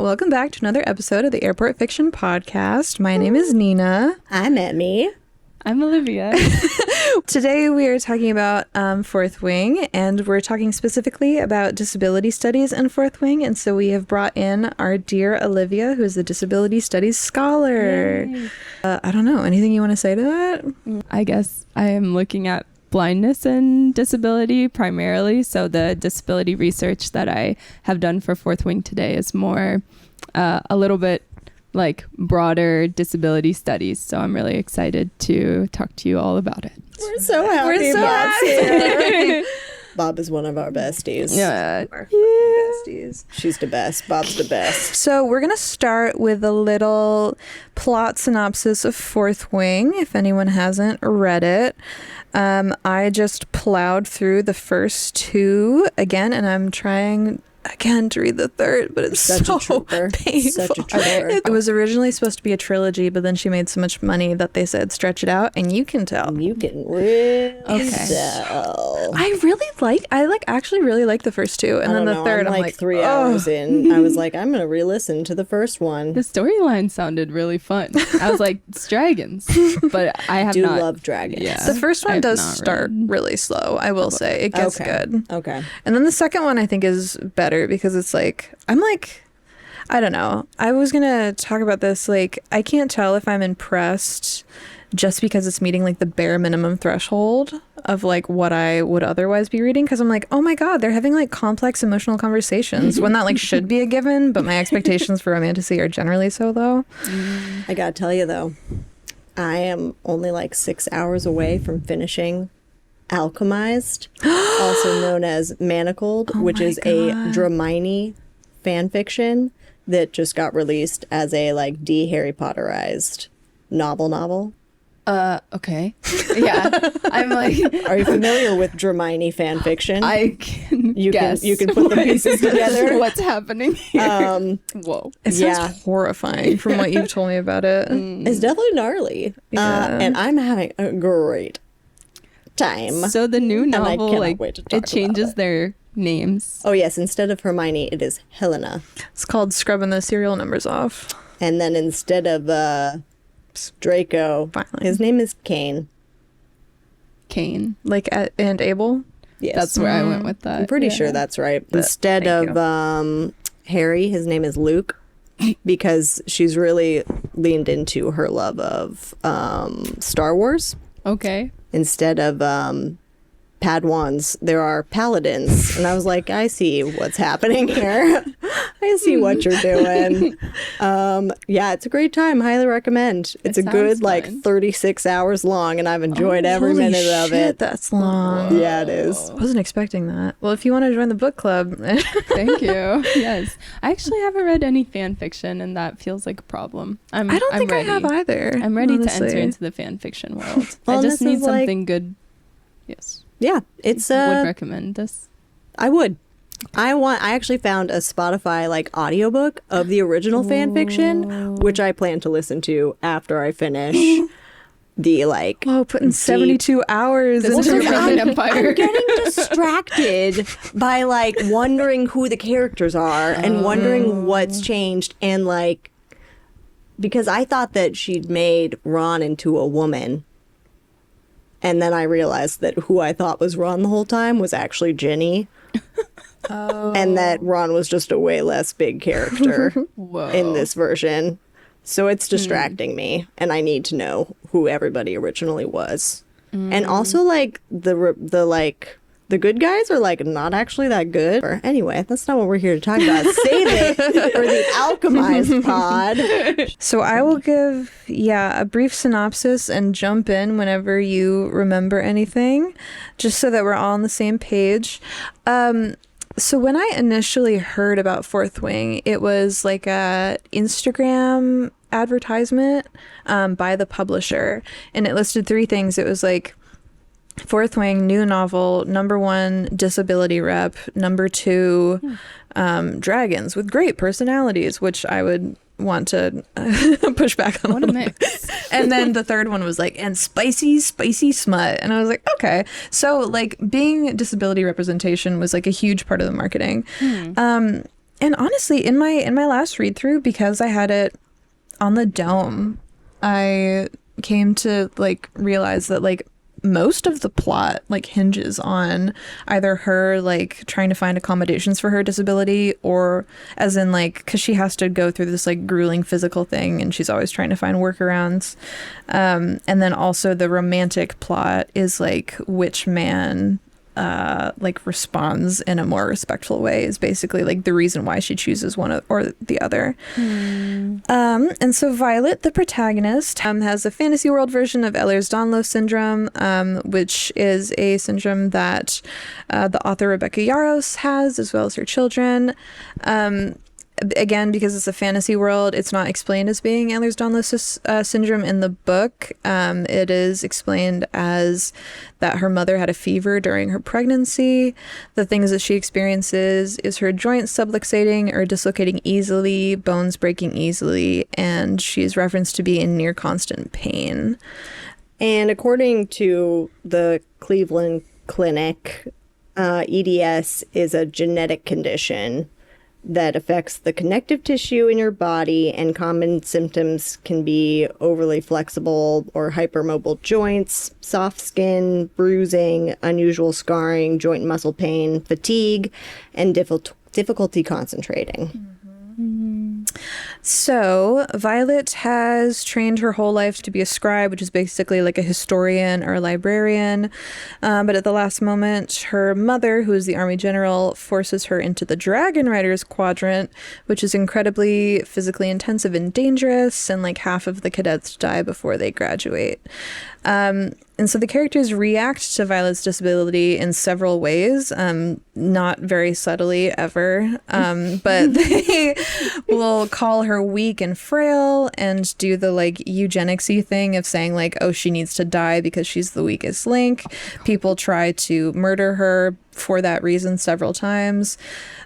Welcome back to another episode of the Airport Fiction Podcast. My name is Nina. I'm Emy. I'm Olivia. Today we are talking about Fourth Wing, and we're talking specifically about disability studies in Fourth Wing. And so we have brought in our dear Olivia, who is a disability studies scholar. I don't know. Anything you want to say to that? I guess I am looking at blindness and disability primarily. So the disability research that I have done for Fourth Wing today is more a little bit like broader disability studies. So I'm really excited to talk to you all about it. We're so happy Bob's here. Bob is one of our besties. Yeah. Our besties. She's the best. Bob's the best. So we're going to start with a little plot synopsis of Fourth Wing, if anyone hasn't read it. I just plowed through the first two again, and I'm trying again to read the third, but it's Such so a trooper. painful. Such a trooper. It was originally supposed to be a trilogy, but then she made so much money that they said stretch it out, and you can tell. You can really tell. I actually really like the first two, and then the third I'm like 3 hours in. I was like, I'm gonna re-listen to the first one. The storyline sounded really fun. I was like, it's dragons, but I have do not love dragons. Yeah. The first one I've does not start read. really slow, I will say. It gets good. Okay. And then the second one I think is better because it's like, I don't know. I was going to talk about this. Like, I can't tell if I'm impressed just because it's meeting like the bare minimum threshold of like what I would otherwise be reading. Because I'm like, oh my God, they're having like complex emotional conversations when that like should be a given. But my expectations for Romantasy are generally so low. I gotta tell you though, I am only like 6 hours away from finishing Alchemized, also known as Manacled, which is a Dramini fan fiction that just got released as a like de-Harry Potterized novel. Okay. Yeah. I'm like, Are you familiar with Dramini fan fiction? I can guess. You can put the pieces together. What's happening here? Whoa. It sounds horrifying from what you've told me about it. It's definitely gnarly. Yeah. And I'm having a great time. So the new I novel, cannot like, wait to talk it about changes it. their names. Oh yes, instead of Hermione, it is Helena. It's called Scrubbing the Serial Numbers Off. And then instead of Draco, Finally. his name is Kane. Kane. Like, and Abel? Yes. That's where I went with that. I'm pretty Yeah. sure that's right. Instead thank of Harry, his name is Luke, because she's really leaned into her love of Star Wars. Okay. Instead of Padawans, there are paladins. And I was like, I see what's happening here. I see what you're doing. Yeah, it's a great time. Highly recommend. It's a good sounds like fun. 36 hours long, and I've enjoyed every Holy minute of shit, it. That's long. Yeah, it is. Wasn't expecting that. Well, if you want to join the book club, Thank you. Yes. I actually haven't read any fan fiction, and that feels like a problem. I don't think ready. I have either. I'm ready to honestly. enter into the fan fiction world. Well, I just this need is like- something good. Yes. Yeah, it's Would recommend this. I would. I actually found a Spotify like audiobook of the original fan fiction, which I plan to listen to after I finish the like. Oh, putting 72 hours This is into a Roman I'm Empire. getting distracted by like wondering who the characters are and wondering what's changed, and like because I thought that she'd made Ron into a woman. And then I realized that who I thought was Ron the whole time was actually Ginny. And that Ron was just a way less big character Whoa. in this version. So it's distracting me, and I need to know who everybody originally was. And also like the good guys are like not actually that good. Or, anyway, that's not what we're here to talk about. Save it for the Alchemized pod. So I will give, a brief synopsis and jump in whenever you remember anything, just so that we're all on the same page. So when I initially heard about Fourth Wing, it was like a Instagram advertisement by the publisher, and it listed three things. It was like Fourth Wing, new novel, #1 disability rep, #2 dragons with great personalities, which I would want to push back on. What a mix. And then the third one was like, and spicy smut. And I was like, okay. So like being disability representation was like a huge part of the marketing. And honestly, in my last read through, because I had it on the dome, I came to like realize that like most of the plot like hinges on either her like trying to find accommodations for her disability, or as in like because she has to go through this like grueling physical thing and she's always trying to find workarounds, and then also the romantic plot is like which man like responds in a more respectful way is basically like the reason why she chooses one or the other. And so Violet, the protagonist, has a fantasy world version of Ehlers-Danlos syndrome, which is a syndrome that the author Rebecca Yarros has, as well as her children. Again, because it's a fantasy world, it's not explained as being Ehlers-Danlos syndrome in the book. It is explained as that her mother had a fever during her pregnancy. The things that she experiences is her joints subluxating or dislocating easily, bones breaking easily, and she is referenced to be in near constant pain. And according to the Cleveland Clinic, EDS is a genetic condition that affects the connective tissue in your body, and common symptoms can be overly flexible or hypermobile joints, soft skin, bruising, unusual scarring, joint and muscle pain, fatigue, and difficulty concentrating. So Violet has trained her whole life to be a scribe, which is basically like a historian or a librarian. But at the last moment, her mother, who is the army general, forces her into the Dragon Riders quadrant, which is incredibly physically intensive and dangerous, and like half of the cadets die before they graduate. And so the characters react to Violet's disability in several ways, not very subtly ever, but they will call her weak and frail and do the like eugenics-y thing of saying like, oh, she needs to die because she's the weakest link. People try to murder her for that reason several times.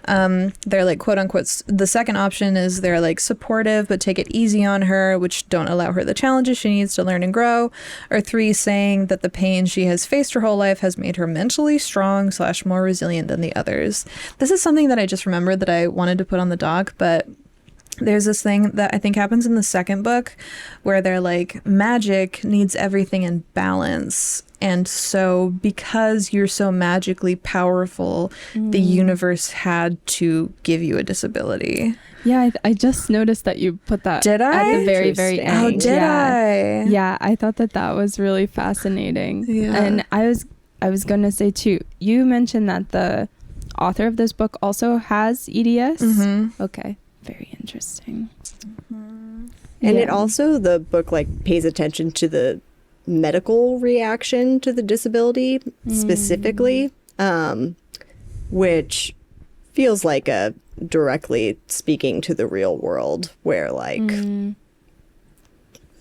They're like, quote unquote, the second option is they're like supportive but take it easy on her, which don't allow her the challenges she needs to learn and grow. Or 3, saying that the pain she has faced her whole life has made her mentally strong / more resilient than the others. This is something that I just remembered that I wanted to put on the doc, but there's this thing that I think happens in the second book where they're like, magic needs everything in balance. And so because you're so magically powerful, the universe had to give you a disability. Yeah, I just noticed that you put that Did I? at the very, very end. Oh, did I? Yeah, I thought that was really fascinating. Yeah. And I was going to say too, you mentioned that the author of this book also has EDS. Okay, very interesting. And it also, the book like pays attention to the medical reaction to the disability specifically, which feels like a directly speaking to the real world where like I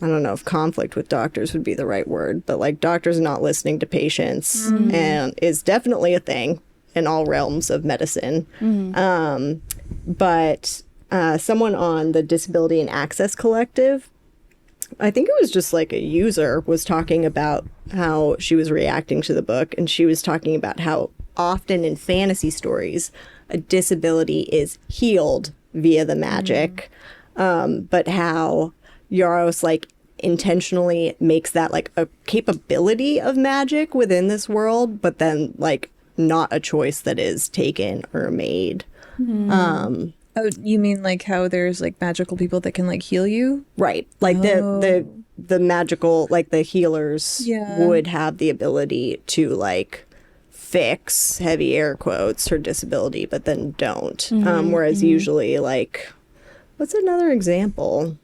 don't know if conflict with doctors would be the right word, but like doctors not listening to patients and is definitely a thing in all realms of medicine. But someone on the Disability and Access Collective, I think it was just like a user, was talking about how she was reacting to the book, and she was talking about how often in fantasy stories a disability is healed via the magic, but how Yarros like intentionally makes that like a capability of magic within this world, but then like not a choice that is taken or made. Oh, you mean like how there's like magical people that can like heal you? Right. Like the magical, like the healers would have the ability to like fix, heavy air quotes, her disability, but then don't. Whereas usually like, what's another example?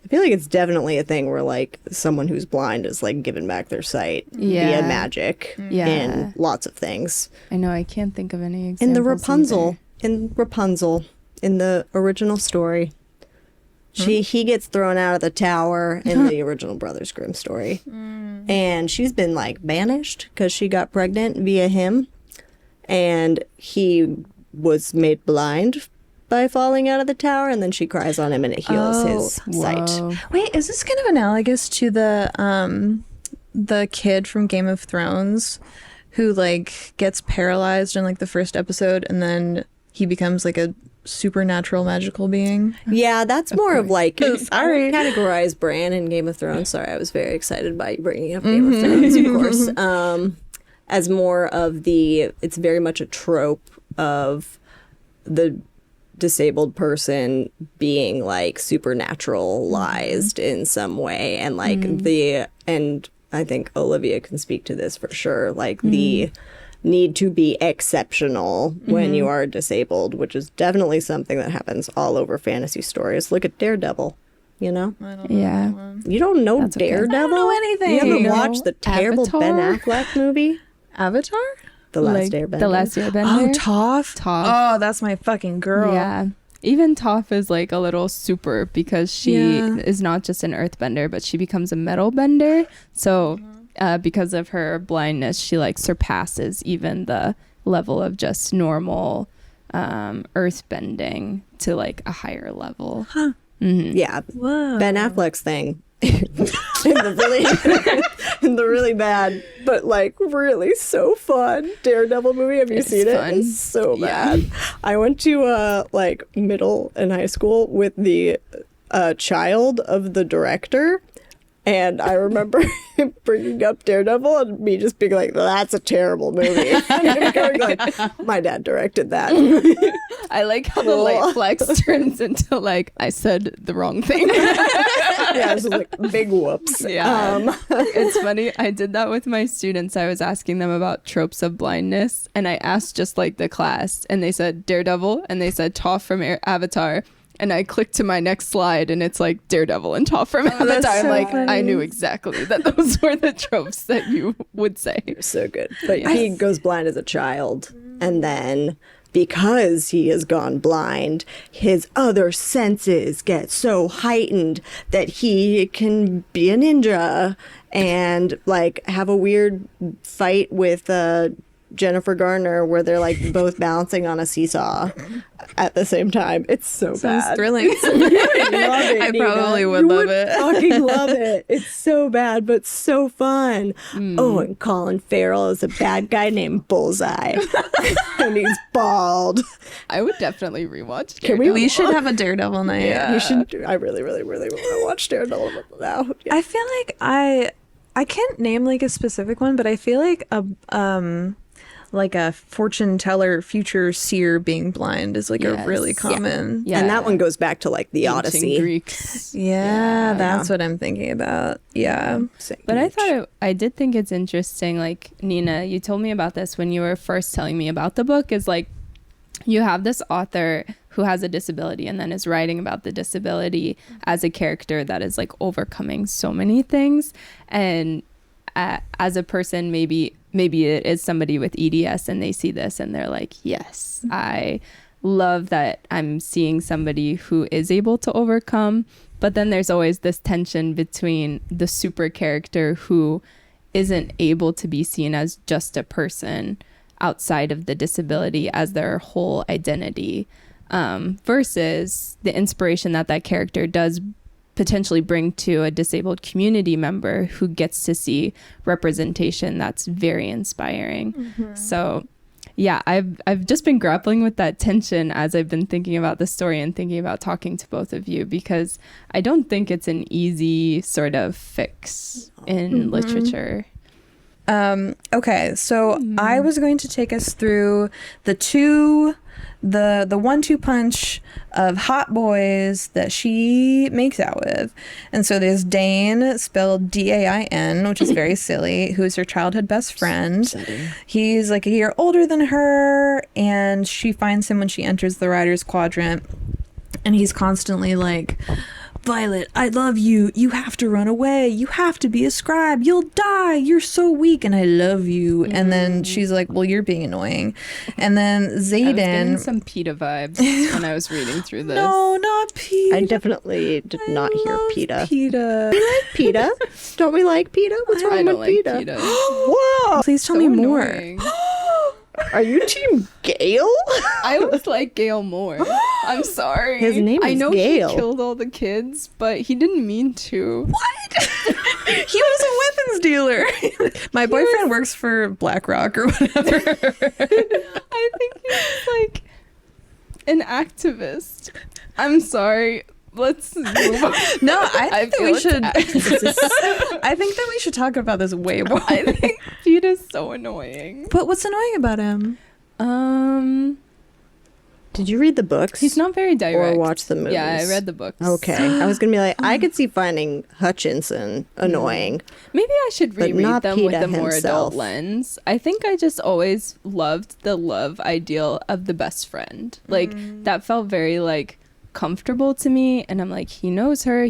I feel like it's definitely a thing where like someone who's blind is like given back their sight via magic in lots of things. I know, I can't think of any examples. In the Rapunzel, in the original story, he gets thrown out of the tower in the original Brothers Grimm story. And she's been like banished because she got pregnant via him. And he was made blind by falling out of the tower, and then she cries on him and it heals his sight. Wait, is this kind of analogous to the kid from Game of Thrones who like gets paralyzed in like the first episode and then he becomes like a supernatural magical being. Yeah, that's more of like, Sorry. categorize Bran in Game of Thrones. Sorry, I was very excited by you bringing up Game of Thrones, of course. As more of it's very much a trope of the disabled person being like supernaturalized in some way, and like and I think Olivia can speak to this for sure, like the need to be exceptional when you are disabled, which is definitely something that happens all over fantasy stories. Look at Daredevil, you know? I don't know that one. You don't know That's okay. Daredevil? I don't know anything. You Do haven't you watched the terrible Avatar? Ben Affleck movie? Avatar? The Last Airbender? The Last Airbender. Oh, Toph. Toph. Oh, that's my fucking girl. Yeah. Even Toph is like a little super because she Yeah. is not just an earthbender, but she becomes a metal bender. So because of her blindness, she like surpasses even the level of just normal earthbending to like a higher level. Huh. Yeah. Whoa. Ben Affleck's thing. in the really bad, but like really so fun Daredevil movie. Have you It's seen fun. it? It's so Yeah. bad. I went to like middle and high school with the child of the director. And I remember him bringing up Daredevil and me just being like, that's a terrible movie. And him going like, my dad directed that. I like how the light flex turns into like, I said the wrong thing. Yeah, it's like big whoops. Yeah. It's funny. I did that with my students. I was asking them about tropes of blindness. And I asked just like the class. And they said Daredevil. And they said Toph from Avatar. And I clicked to my next slide and it's like Daredevil and Toph from Avatar. that's I'm so like, funny. I knew exactly that those were the tropes that you would say. So good. But he goes blind as a child. And then because he has gone blind, his other senses get so heightened that he can be a ninja and like have a weird fight with Jennifer Garner where they're like both balancing on a seesaw at the same time. It's so Sounds bad. thrilling. Love it, I Nina. probably would You love it. Fucking love it. It's so bad, but so fun. Oh, and Colin Farrell is a bad guy named Bullseye, and he's bald. I would definitely rewatch Can Daredevil. We should have a Daredevil night. Yeah, you should. I really, really, really want to watch Daredevil now. Yeah. I feel like I can't name like a specific one, but I feel like a fortune teller, future seer being blind is like a Yes. really Yeah. common. Yeah. And that one goes back to like the Ancient Odyssey. Greeks. Yeah, that's what I'm thinking about. Yeah. But I thought I did think it's interesting. Like, Nina, you told me about this when you were first telling me about the book, is like you have this author who has a disability and then is writing about the disability as a character that is like overcoming so many things. And as a person, maybe it is somebody with EDS and they see this and they're like, yes, I love that I'm seeing somebody who is able to overcome. But then there's always this tension between the super character who isn't able to be seen as just a person outside of the disability as their whole identity, versus the inspiration that character does potentially bring to a disabled community member who gets to see representation that's very inspiring. So yeah, I've just been grappling with that tension as I've been thinking about the story and thinking about talking to both of you, because I don't think it's an easy sort of fix in literature. Okay, so I was going to take us through the 1-2 punch of hot boys that she makes out with. And so there's Dane, spelled Dain, which is very silly, who is her childhood best friend. He's like a year older than her, and she finds him when she enters the Writer's Quadrant. And he's constantly like, Violet, I love you. You have to run away. You have to be a scribe. You'll die. You're so weak, and I love you. And then she's like, well, you're being annoying. And then I was getting Zayden. some PETA vibes when I was reading through this. No, not PETA. I definitely did not hear love PETA. PETA. PETA? Don't we like PETA? What's wrong I don't with like PETA? PETA. Whoa! Please tell So me more. annoying. Are you Team Gale? I always like Gale more. I'm sorry. His name I is know Gale. he killed all the kids, but he didn't mean to. What? He was a weapons dealer. My boyfriend works for BlackRock or whatever. I think he was like an activist. I'm sorry. Let's move on. No, I think that we should. attacked. I think that we should talk about this way more. I think Pete is so annoying. But what's annoying about him? Did you read the books? He's not very direct. Or watch the movies? Yeah, I read the books. Okay. I was going to be like, I could see finding Hutchinson annoying. Maybe I should But reread not them with PETA a more himself. adult lens. I think I just always loved the love ideal of the best friend. Like, that felt very, like, comfortable to me. And I'm like, he knows her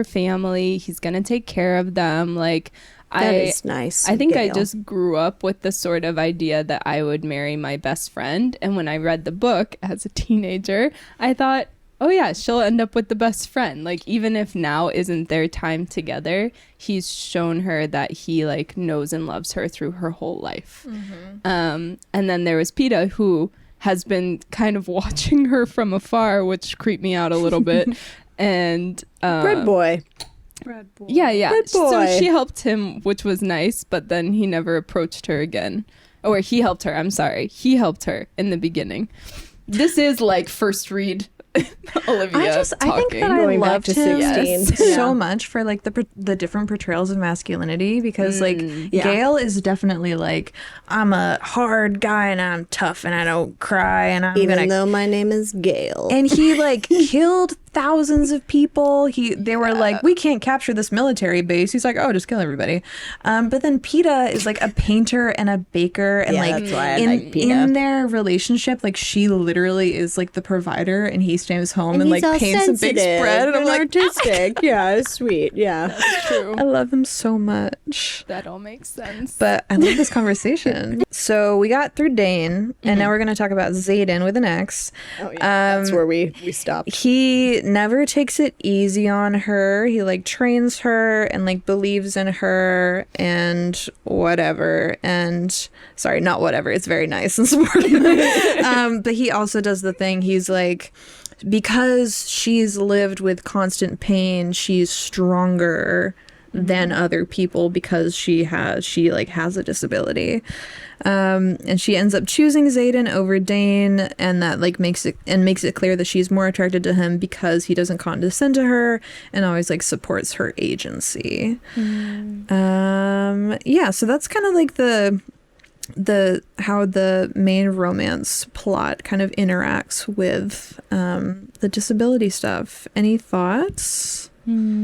family. He's going to take care of them. Like, That is nice. I think I Gail. just grew up with the sort of idea that I would marry my best friend. And when I read the book as a teenager, I thought, oh yeah, she'll end up with the best friend. Like, even if now isn't their time together, he's shown her that he like knows and loves her through her whole life. And then there was PETA, who has been kind of watching her from afar, which creeped me out a little bit. And Bread boy. yeah. Good So boy. she helped him, which was nice, but then he never approached her again. Or he helped her, I'm sorry. He helped her in the beginning. This is like first read Olivia I think talking. that I Going back loved to him 16. so Yeah. much for like the different portrayals of masculinity, because like Yeah. Gale is definitely like, I'm a hard guy and I'm tough and I don't cry and I'm Even gonna though my name is Gail. and he like killed thousands of people. They were like, we can't capture this military base. He's like, oh, just kill everybody. But then PETA is like a painter and a baker, and Yeah, like that's why I in like PETA. in their relationship, like she literally is like the provider, and he stays home and like he's all paints a big sensitive spread, and I'm like, artistic. Yeah, it's sweet. Yeah. That's true. I love him so much. That all makes sense. But I love this conversation. So we got through Dane, and now we're going to talk about Xaden with an X. Oh yeah. That's where we stopped. He never takes it easy on her. He like trains her and like believes in her and whatever. And sorry, not whatever. It's very nice and supportive. But he also does the thing. He's like, because she's lived with constant pain, she's stronger than other people because she like has a disability. And she ends up choosing Xaden over Dane, and that like makes it clear that she's more attracted to him because he doesn't condescend to her and always like supports her agency. Yeah, so that's kind of like the how the main romance plot kind of interacts with the disability stuff. Any thoughts?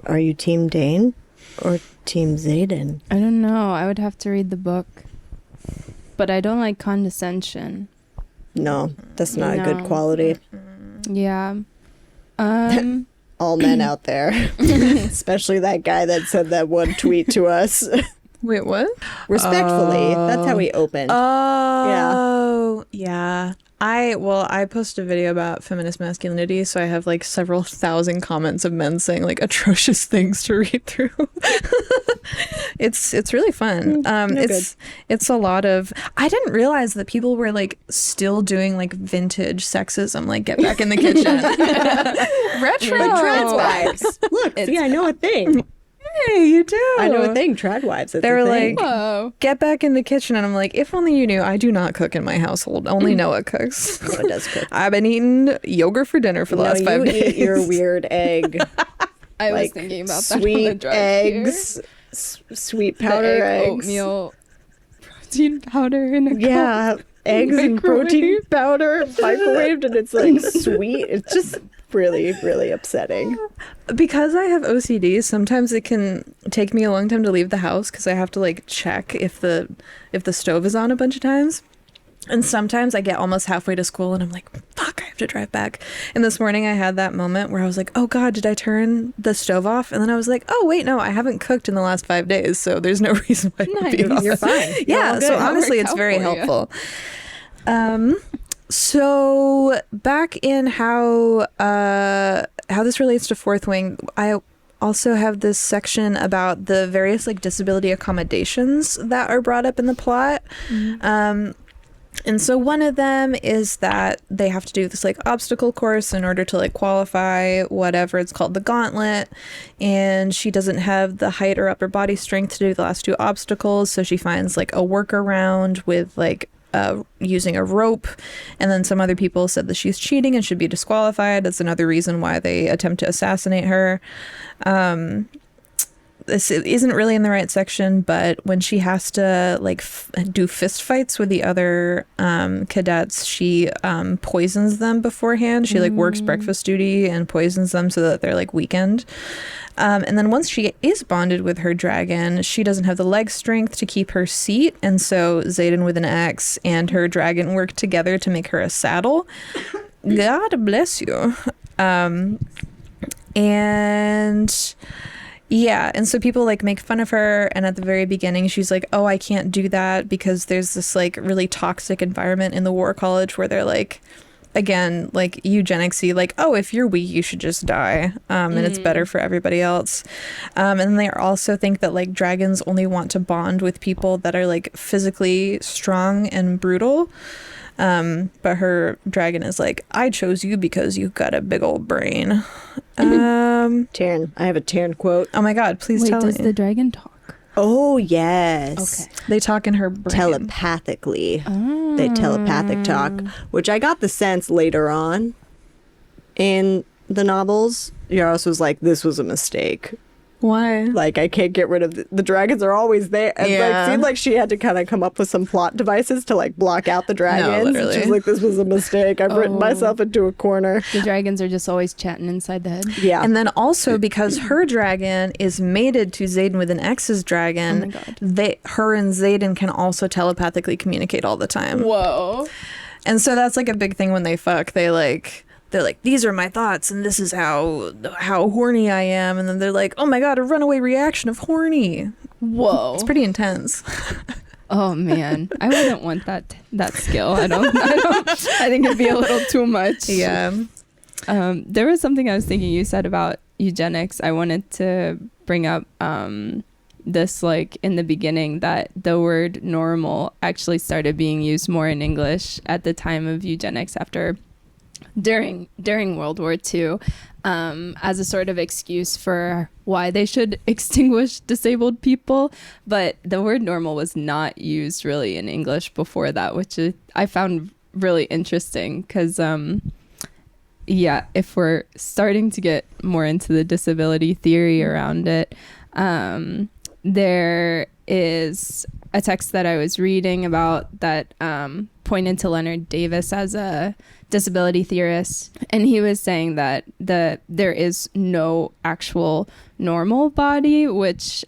Are you Team Dane or Team Xaden? I don't know. I would have to read the book. But I don't like condescension. No, that's not a good No. quality. Yeah. All men out there, especially that guy that said that one tweet to us. Wait, what? Respectfully, that's how we opened. Oh, yeah. I posted a video about feminist masculinity, so I have like several thousand comments of men saying like atrocious things to read through. It's really fun. It's a lot of. I didn't realize that people were like still doing like vintage sexism, like get back in the kitchen, retro. Like trad wives. Look, see, I know a thing. Hey, you do. I know a thing. Trad wives. It's They a were thing. like, Whoa. get back in the kitchen, and I'm like, if only you knew, I do not cook in my household. Only Noah cooks. Noah does cook. I've been eating yogurt for dinner for the last 5 you days. eat your weird egg. I was like thinking about that on the sweet drive eggs, sweet here. powder The egg, eggs. oatmeal, protein powder in a cup. Yeah, eggs and protein Microwave. powder microwaved, and it's like sweet. It's just really, really upsetting. Because I have OCD, sometimes it can take me a long time to leave the house because I have to like check if the stove is on a bunch of times. And sometimes I get almost halfway to school and I'm like, fuck, I have to drive back. And this morning I had that moment where I was like, oh God, did I turn the stove off? And then I was like, oh wait, no, I haven't cooked in the last 5 days, so there's no reason why it would be Nice. off. You're fine. Yeah, all so good. honestly, That it's worked very out for you. helpful. So back in how this relates to Fourth Wing, I also have this section about the various like disability accommodations that are brought up in the plot. And so one of them is that they have to do this like obstacle course in order to like qualify whatever. It's called the gauntlet, and she doesn't have the height or upper body strength to do the last two obstacles, so she finds like a workaround with like using a rope. And then some other people said that she's cheating and should be disqualified. That's another reason why they attempt to assassinate her. This isn't really in the right section, but when she has to like do fist fights with the other cadets, she poisons them beforehand. She like works breakfast duty and poisons them so that they're like weakened. And then once she is bonded with her dragon, she doesn't have the leg strength to keep her seat. And so Xaden with an X and her dragon work together to make her a saddle. God bless you. And yeah, and so people like make fun of her, and at the very beginning she's like, oh, I can't do that because there's this like really toxic environment in the war college where they're like, again, like eugenicsy, like, oh, if you're weak you should just die, and it's better for everybody else. And then they also think that like dragons only want to bond with people that are like physically strong and brutal. But her dragon is like, I chose you because you've got a big old brain. Taryn, I have a Taryn quote. Oh my God, please Wait, tell me. does the dragon talk? Oh, yes. Okay. They talk in her brain. Telepathically. They telepathic talk, which I got the sense later on in the novels. Yarros was like, this was a mistake. Why? Like, I can't get rid of the dragons are always there. And like, it seemed like she had to kind of come up with some plot devices to like block out the dragons. literally. She was like, this was a mistake. I've written myself into a corner. The dragons are just always chatting inside the head. Yeah. And then also because her dragon is mated to Xaden with an X's dragon, Oh my God. her and Xaden can also telepathically communicate all the time. Whoa. And so that's like a big thing when they fuck. They're like, these are my thoughts and this is how horny I am. And then they're like, oh my God, a runaway reaction of horny. Whoa. It's pretty intense. Oh man, I wouldn't want that skill. I think it'd be a little too much. Yeah. There was something I was thinking you said about eugenics. I wanted to bring up this, like in the beginning, that the word normal actually started being used more in English at the time of eugenics during World War II, as a sort of excuse for why they should extinguish disabled people. But the word normal was not used really in English before that, which I found really interesting because, if we're starting to get more into the disability theory around it, there is a text that I was reading about that pointed to Leonard Davis as a disability theorist, and he was saying that there is no actual normal body, which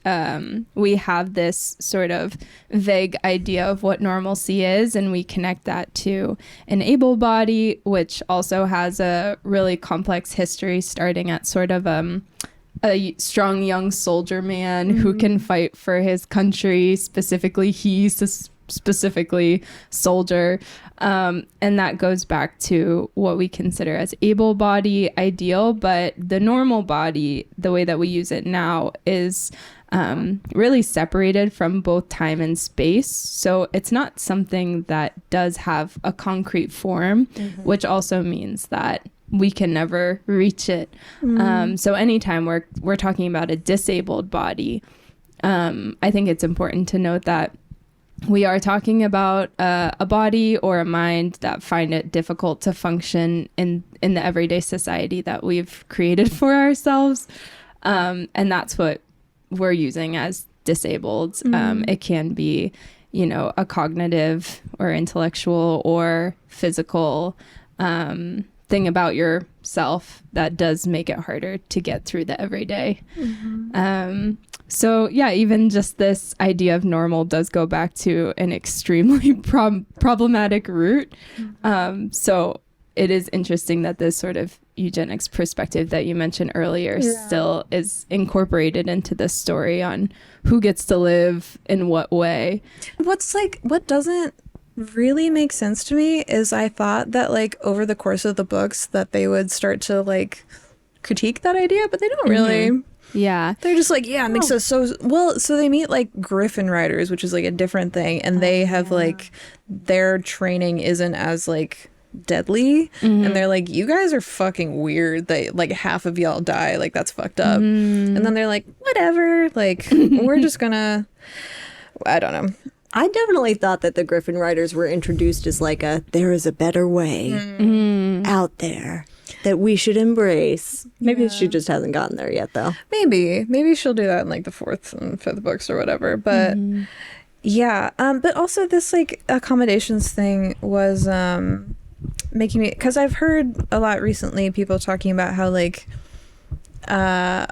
we have this sort of vague idea of what normalcy is, and we connect that to an able body, which also has a really complex history, starting at sort of a strong young soldier man who can fight for his country, specifically specifically soldier, and that goes back to what we consider as able body ideal. But the normal body, the way that we use it now, is really separated from both time and space, so it's not something that does have a concrete form, which also means that we can never reach it. So anytime we're talking about a disabled body, I think it's important to note that we are talking about a body or a mind that find it difficult to function in the everyday society that we've created for ourselves. And that's what we're using as disabled. It can be, a cognitive or intellectual or physical thing about yourself that does make it harder to get through the everyday. So yeah, even just this idea of normal does go back to an extremely problematic root. So it is interesting that this sort of eugenics perspective that you mentioned earlier still is incorporated into this story on who gets to live in what way. What doesn't really make sense to me is I thought that like over the course of the books that they would start to like critique that idea, but they don't really. Yeah. They're just like, it makes us so well. So they meet like Griffin riders, which is like a different thing, and they have like their training isn't as like deadly, and they're like, you guys are fucking weird that like half of y'all die, like that's fucked up. And then they're like, whatever, like we're just gonna, I don't know. I definitely thought that the Griffin riders were introduced as like there is a better way out there that we should embrace. Maybe she just hasn't gotten there yet, though. Maybe she'll do that in like the 4th and 5th books or whatever. But yeah, but also this like accommodations thing was making me, because I've heard a lot recently people talking about how like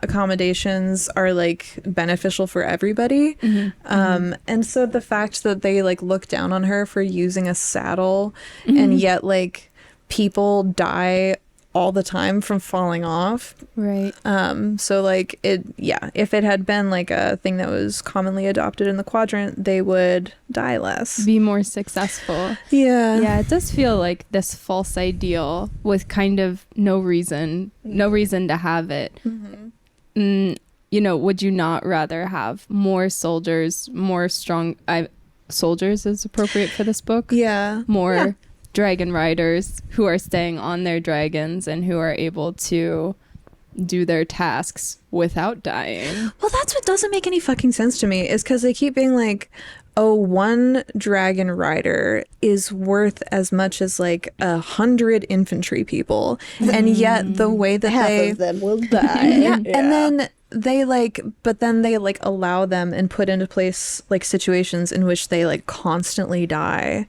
accommodations are like beneficial for everybody, and so the fact that they like look down on her for using a saddle, and yet like people die all the time from falling off, Right. so like if it had been like a thing that was commonly adopted in the quadrant, they would die less, Be more successful. Yeah, it does feel like this false ideal with kind of no reason to have it. You know, would you not rather have more soldiers, more strong soldiers is appropriate for this book? More dragon riders who are staying on their dragons and who are able to do their tasks without dying. Well, that's what doesn't make any fucking sense to me, is because they keep being like, oh, one dragon rider is worth as much as like 100 infantry people, and yet the way that Half of them will die. and then they like allow them and put into place like situations in which they like constantly die.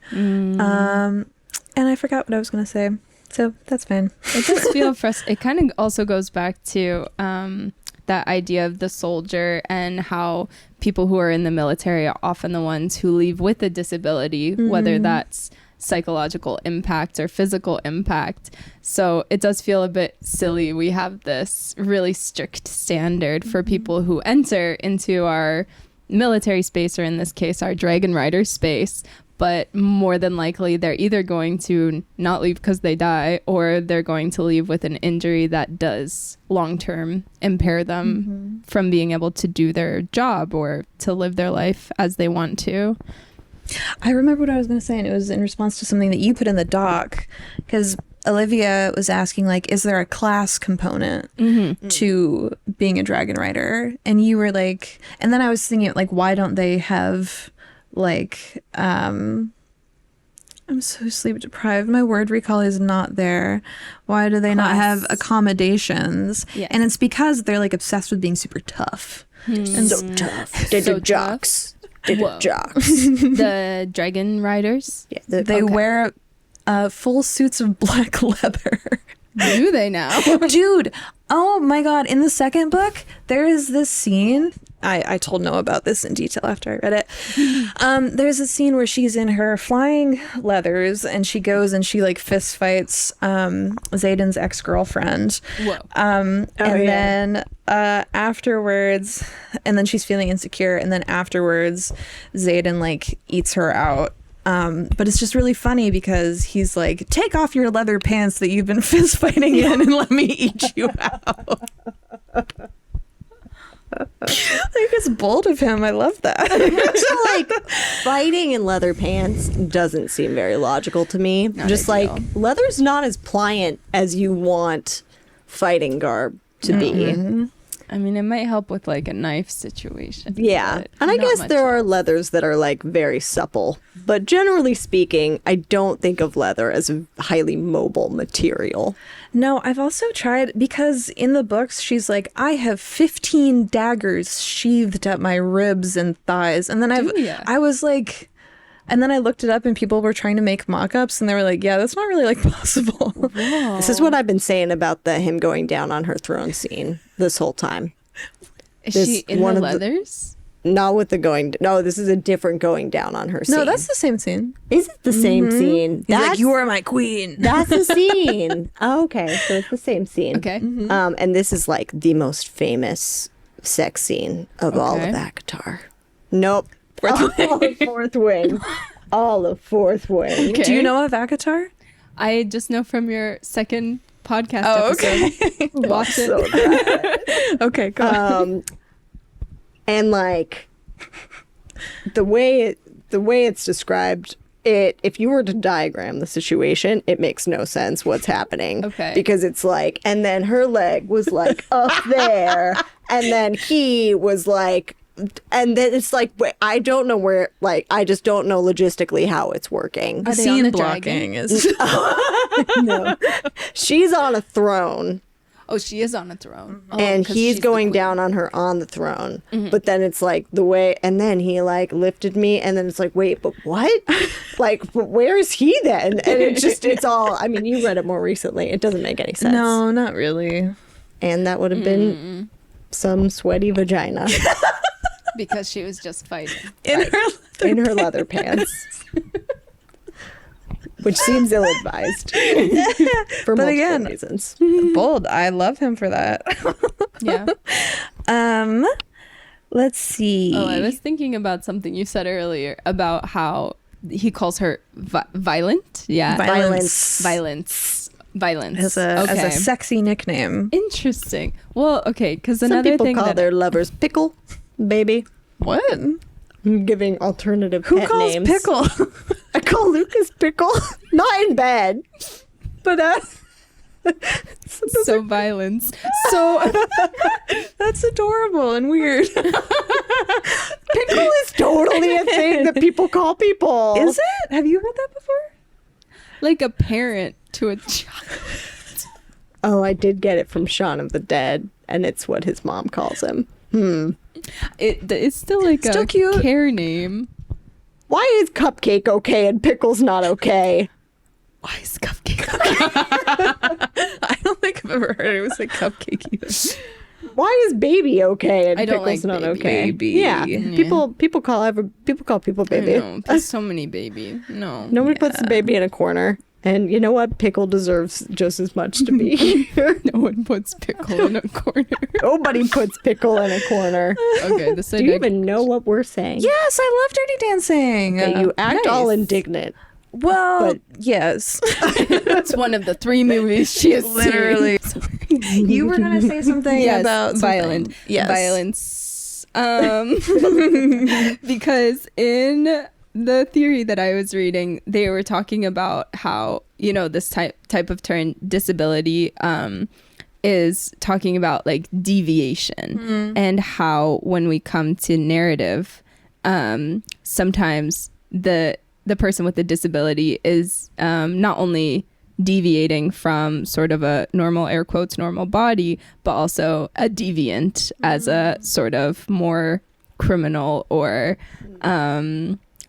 And I forgot what I was gonna say, so that's fine. It does feel frustrating. It kind of also goes back to that idea of the soldier and how people who are in the military are often the ones who leave with a disability, whether that's psychological impact or physical impact. So it does feel a bit silly. We have this really strict standard for people who enter into our military space, or in this case, our dragon rider space. But more than likely, they're either going to not leave because they die, or they're going to leave with an injury that does long-term impair them from being able to do their job or to live their life as they want to. I remember what I was going to say, and it was in response to something that you put in the doc, because Olivia was asking, like, is there a class component to being a dragon rider? And you were like, and then I was thinking, like, why don't they have, like, I'm so sleep deprived. My word recall is not there. Why do they not have accommodations? Yes. And it's because they're, like, obsessed with being super tough. And so tough. They're So jocks. They're Whoa. jocks. The dragon riders? Yeah, They wear full suits of black leather. Do they now? Dude, oh my god, in the second book, there is this scene. I told Noah about this in detail after I read it. There's a scene where she's in her flying leathers and she goes and she like fist fights Xaden's ex-girlfriend. Whoa. Then afterwards, and then she's feeling insecure, and then afterwards Xaden like eats her out. But it's just really funny because he's like, take off your leather pants that you've been fist fighting in and let me eat you out. Like, it's bold of him. I love that. So, like, fighting in leather pants doesn't seem very logical to me. Just like, leather's not as pliant as you want fighting garb to be. I mean, it might help with like a knife situation. Yeah. but And I not guess much there are else. leathers that are like very supple. But generally speaking, I don't think of leather as a highly mobile material. No, I've also tried, because in the books, she's like, I have 15 daggers sheathed at my ribs and thighs. And then I was like, and then I looked it up and people were trying to make mock-ups and they were like, yeah, that's not really like possible. This is what I've been saying about him going down on her throne scene this whole time. Is this she in one the of the- leathers? Not with the going. No, this is a different going down on her scene. No, that's the same scene. Is it the same scene? He's like, you are my queen. That's the scene. Oh, okay, so it's the same scene. Okay. And this is like the most famous sex scene of all of Okay. ACOTAR. Nope. All of Fourth Wing. All of Fourth Wing. Okay. Do you know of ACOTAR? I just know from your second podcast Oh, episode. okay. Watched it. So bad. Okay, go on. And like the way it's described, if you were to diagram the situation, it makes no sense what's happening. Okay. Because it's like, and then her leg was like up there, and then he was like And then it's like, wait, I don't know where, like, I just don't know logistically how it's working. Are they on Scene the blocking dragon? is No. She's on a throne. Oh, she is on a throne. Oh, And 'cause he's she's the going queen. down on her on the throne. But then it's like the way, and then he like lifted me, and then it's like, wait, but what? Like, but where is he then? And it's all, I mean, you read it more recently. It doesn't make any sense. no, not really. And that would have been some sweaty vagina Because she was just fighting. in her leather pants. Which seems ill-advised for But multiple again, reasons. Bold. I love him for that. Yeah. Let's see. Oh, I was thinking about something you said earlier about how he calls her violent. Yeah. Violence. Violence. As a sexy nickname. Interesting. Well, okay, because Some another people thing call that their lovers pickle, baby. What? I'm giving alternative Who pet calls names. pickle? I call Lucas pickle. Not in bed. But so violence. So That's adorable and weird. pickle is totally a thing that people call people. Is it? Have you heard that before? like a parent to a child. Oh, I did get it from Shaun of the Dead, and it's what his mom calls him. It's still like Still a cute. care name. Why is Cupcake okay and Pickle's not okay? Why is Cupcake? I don't think I've ever heard it was like cupcake either. Why is Baby okay and I don't Pickle's like not Baby. okay? Baby. Yeah. Yeah. People call people baby. I know, there's so many baby. No. Nobody puts the baby in a corner. And you know what? Pickle deserves just as much to be here. No one puts pickle in a corner. Nobody puts Pickle in a corner. Okay, this Do you even know what we're saying? Yes, I love Dirty Dancing. That you act all nice. indignant. Well, but- yes. It's one of the 3 movies she has Literally. seen. You were going to say something Yes, about something. violent. Yes. Violence. Because in the theory that I was reading, they were talking about how, you know, this type of term disability is talking about like deviation and how when we come to narrative, sometimes the person with the disability is not only deviating from sort of a normal, air quotes, normal body, but also a deviant as a sort of more criminal or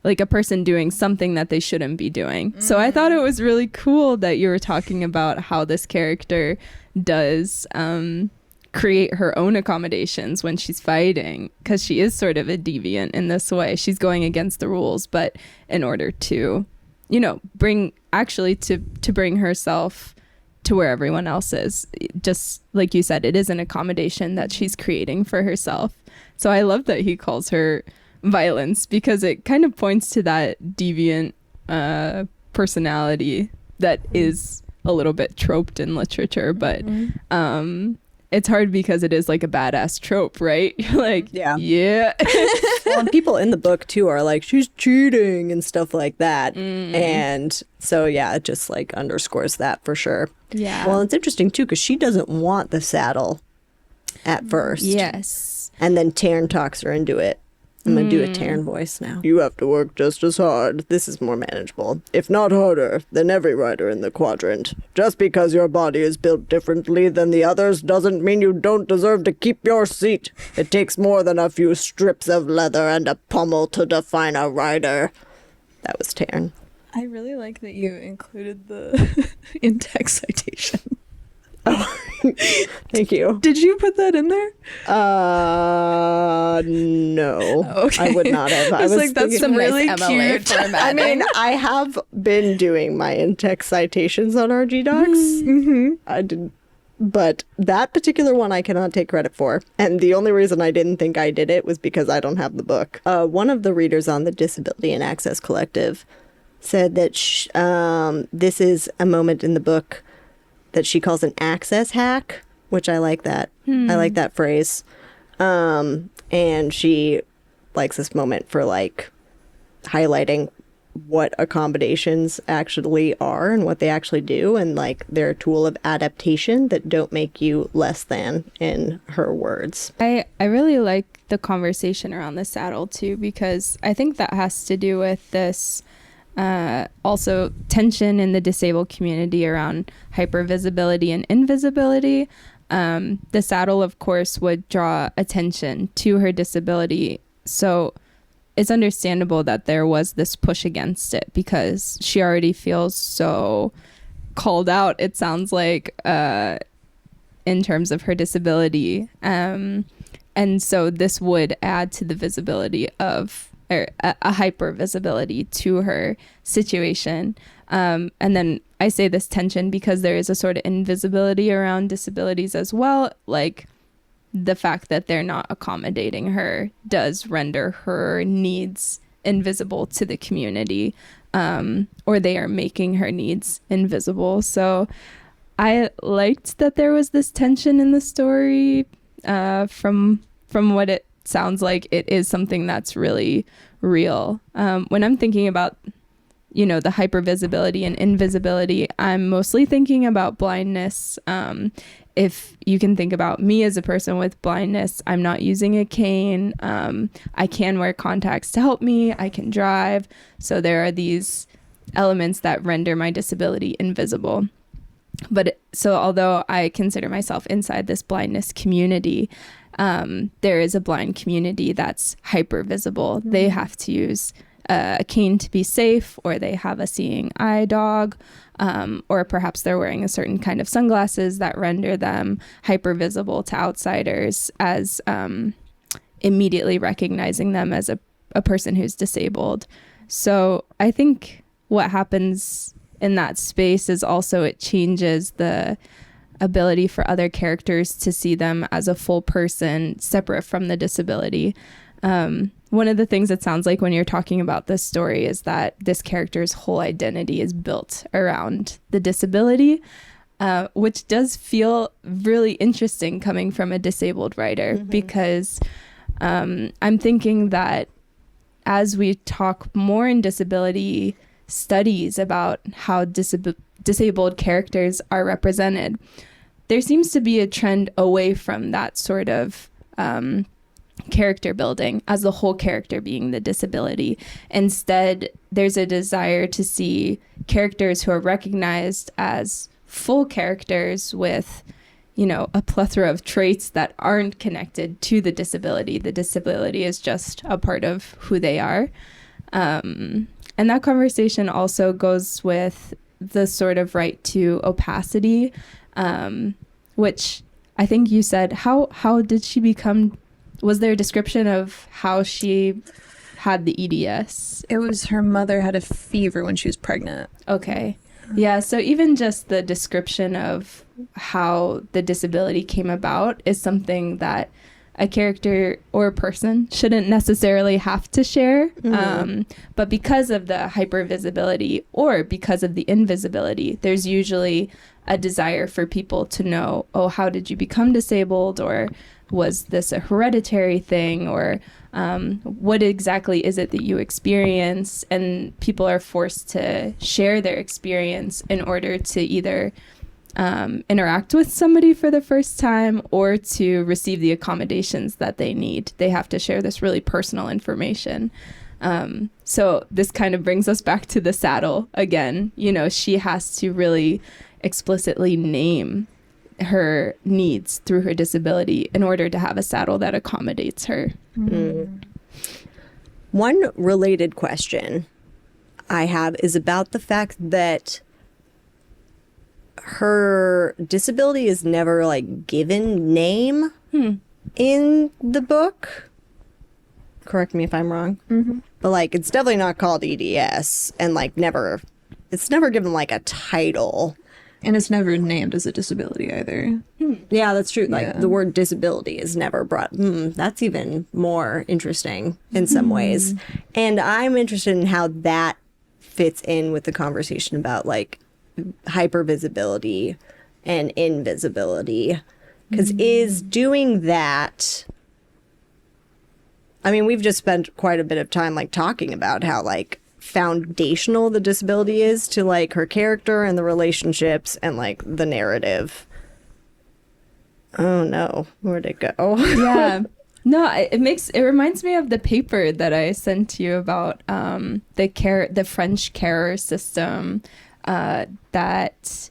like a person doing something that they shouldn't be doing. So I thought it was really cool that you were talking about how this character does create her own accommodations when she's fighting, because she is sort of a deviant in this way. She's going against the rules, but in order to, you know, bring herself to where everyone else is. Just like you said, it is an accommodation that she's creating for herself. So I love that he calls her violence, because it kind of points to that deviant personality that is a little bit troped in literature, but it's hard because it is like a badass trope, right? You're like, yeah. Well, and people in the book too are like, she's cheating and stuff like that. And so yeah, it just like underscores that for sure. Yeah. Well, it's interesting too, because she doesn't want the saddle at first. Yes. And then Taryn talks her into it. I'm going to do a Taryn voice now. You have to work just as hard. This is more manageable, if not harder, than every rider in the quadrant. Just because your body is built differently than the others doesn't mean you don't deserve to keep your seat. It takes more than a few strips of leather and a pommel to define a rider. That was Taryn. I really like that you included the in-text citation. Thank you. Did you put that in there? No. Oh, okay. I would not have. I was like, that's thinking- some really nice MLA cute. format. I mean, I have been doing my in-text citations on RG Docs. I did, but that particular one I cannot take credit for. And the only reason I didn't think I did it was because I don't have the book. One of the readers on the Disability and Access Collective said that this is a moment in the book that she calls an access hack, which I like that. I like that phrase. And she likes this moment for like highlighting what accommodations actually are and what they actually do, and like they're a tool of adaptation that don't make you less than, in her words. I really like the conversation around the saddle too, because I think that has to do with this also tension in the disabled community around hypervisibility and invisibility. The saddle, of course, would draw attention to her disability, so it's understandable that there was this push against it because she already feels so called out, it sounds like, in terms of her disability. And so this would add to the visibility of, or a hyper visibility to her situation. And then I say this tension because there is a sort of invisibility around disabilities as well. Like, the fact that they're not accommodating her does render her needs invisible to the community, or they are making her needs invisible. So I liked that there was this tension in the story. From what it sounds like, it is something that's really real. When I'm thinking about, the hypervisibility and invisibility, I'm mostly thinking about blindness. If you can think about me as a person with blindness, I'm not using a cane. I can wear contacts to help me. I can drive. So there are these elements that render my disability invisible. So although I consider myself inside this blindness community, there is a blind community that's hyper visible. They have to use a cane to be safe, or they have a seeing eye dog, or perhaps they're wearing a certain kind of sunglasses that render them hyper visible to outsiders, as immediately recognizing them as a person who's disabled. So I think what happens in that space is also it changes the ability for other characters to see them as a full person separate from the disability. One of the things it sounds like when you're talking about this story is that this character's whole identity is built around the disability, which does feel really interesting coming from a disabled writer, because I'm thinking that as we talk more in disability studies about how disabled characters are represented, there seems to be a trend away from that sort of character building as the whole character being the disability. Instead, there's a desire to see characters who are recognized as full characters with, a plethora of traits that aren't connected to the disability. The disability is just a part of who they are. And that conversation also goes with the sort of right to opacity, which I think you said, how did she become... Was there a description of how she had the EDS? It was her mother had a fever when she was pregnant. Okay. Yeah, so even just the description of how the disability came about is something that a character or a person shouldn't necessarily have to share. But because of the hypervisibility or because of the invisibility, there's usually a desire for people to know, oh, how did you become disabled? Or was this a hereditary thing? Or what exactly is it that you experience? And people are forced to share their experience in order to either interact with somebody for the first time or to receive the accommodations that they need. They have to share this really personal information. So this kind of brings us back to the saddle again. She has to really explicitly name her needs through her disability in order to have a saddle that accommodates her. One related question I have is about the fact that her disability is never given name in the book. Correct me if I'm wrong. But it's definitely not called EDS, and it's never given a title. And it's never named as a disability either. Yeah, that's true. The word disability is never brought. That's even more interesting in some ways. And I'm interested in how that fits in with the conversation about hypervisibility and invisibility. Because is doing that... I mean, we've just spent quite a bit of time talking about how foundational the disability is to like her character and the relationships and like the narrative. Oh no, where'd it go? Yeah. No, it reminds me of the paper that I sent you about the French carer system. That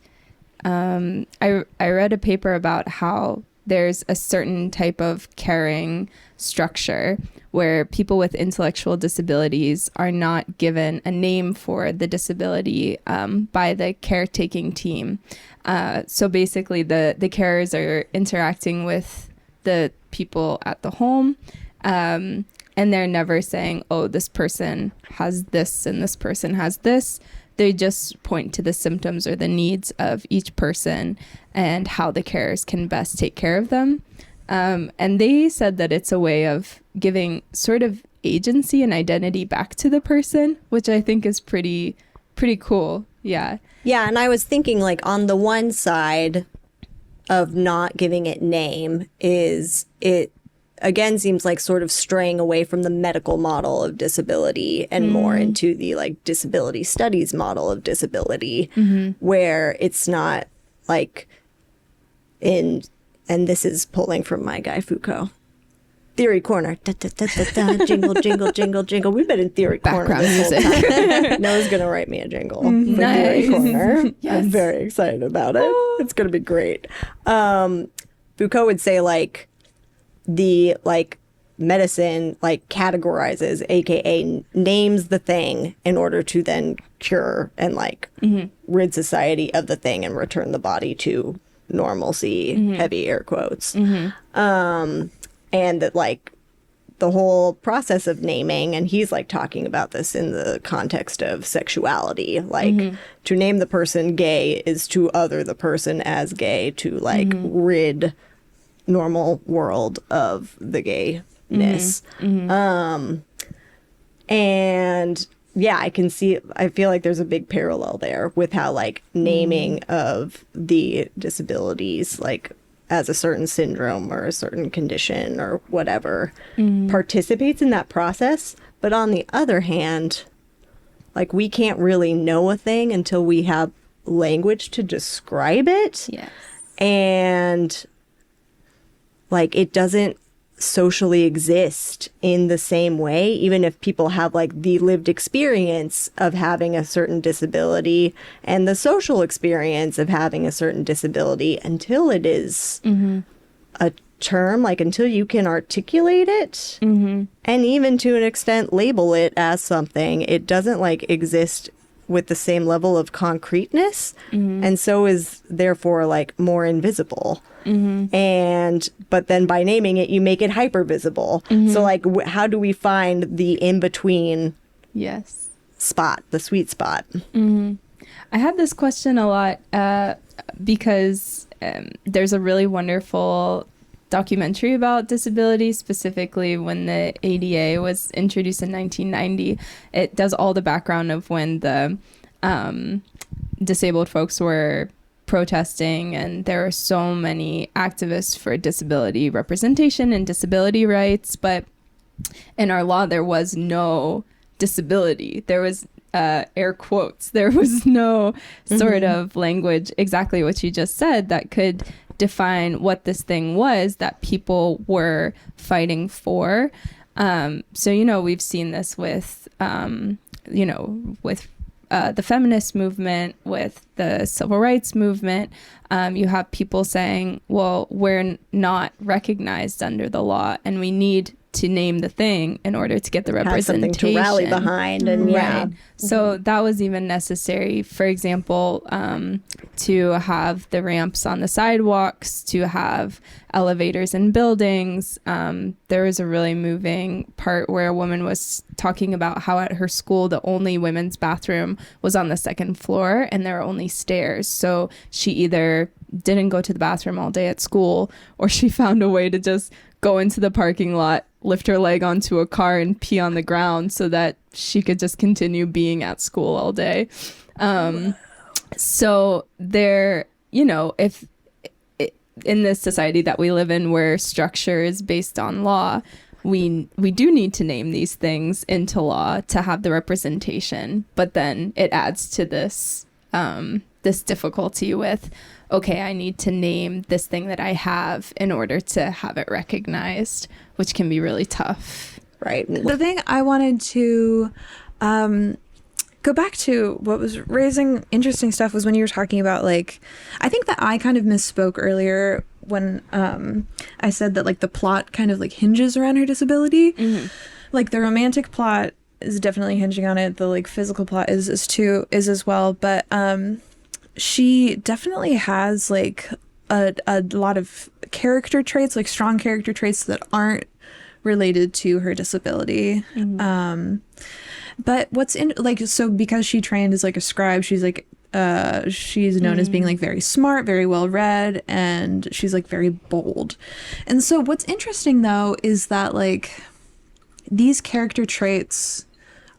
I read a paper about how there's a certain type of caring structure where people with intellectual disabilities are not given a name for the disability by the caretaking team. So basically, the carers are interacting with the people at the home, and they're never saying, oh, this person has this and this person has this. They just point to the symptoms or the needs of each person and how the carers can best take care of them. And they said that it's a way of giving sort of agency and identity back to the person, which I think is pretty cool. Yeah. Yeah, and I was thinking, like, on the one side of not giving it name is it again seems like sort of straying away from the medical model of disability and more into the like disability studies model of disability, where it's not like and this is pulling from my guy Foucault. Theory Corner. Da, da, da, da, da, jingle, jingle, jingle, jingle. We've been in Theory Corner this whole time. Noah's going to write me a jingle for Nice. Theory Corner. Yes. I'm very excited about it. It's going to be great. Foucault would say, like, the, like, medicine, like, categorizes, aka names the thing in order to then cure and, like, rid society of the thing and return the body to normalcy, heavy air quotes. And that, like, the whole process of naming, and he's, like, talking about this in the context of sexuality, like, to name the person gay is to other the person as gay, to, like, rid normal world of the gayness. And yeah, I can see, I feel like there's a big parallel there with how, like, naming of the disabilities, like, as a certain syndrome or a certain condition or whatever participates in that process. But on the other hand, like, we can't really know a thing until we have language to describe it. Yes. And, like, it doesn't socially exist in the same way, even if people have, like, the lived experience of having a certain disability and the social experience of having a certain disability, until it is a term, like, until you can articulate it and even to an extent label it as something, it doesn't, like, exist with the same level of concreteness, and so is therefore, like, more invisible. And but then by naming it, you make it hyper visible. So, like, how do we find the in between spot, the sweet spot? I had this question a lot because there's a really wonderful documentary about disability, specifically when the ADA was introduced in 1990. It does all the background of when the disabled folks were protesting, and there are so many activists for disability representation and disability rights, but in our law there was no disability. There was air quotes, there was no sort of language, exactly what you just said, that could define what this thing was that people were fighting for. So, you know, we've seen this with with the feminist movement, with the civil rights movement. You have people saying, well, we're not recognized under the law and we need to name the thing in order to get the representation. Have something to rally behind. And right. So that was even necessary, for example, to have the ramps on the sidewalks, to have elevators in buildings. There was a really moving part where a woman was talking about how at her school the only women's bathroom was on the second floor and there were only stairs. So she either didn't go to the bathroom all day at school, or she found a way to just go into the parking lot, lift her leg onto a car and pee on the ground so that she could just continue being at school all day. So there, you know, if in this society that we live in where structure is based on law, we do need to name these things into law to have the representation, but then it adds to this this difficulty with, okay, I need to name this thing that I have in order to have it recognized, which can be really tough. Right. The thing I wanted to go back to, what was raising interesting stuff, was when you were talking about, like, I think that I kind of misspoke earlier when I said that, like, the plot kind of, like, hinges around her disability. Mm-hmm. Like, the romantic plot is definitely hinging on it. The, like, physical plot is as well. But she definitely has, like, a lot of character traits, like strong character traits that aren't related to her disability. Mm-hmm. But what's in, like, so because she trained as, like, a scribe, she's like she's known as being, like, very smart, very well read, and she's, like, very bold. And so what's interesting though is that, like, these character traits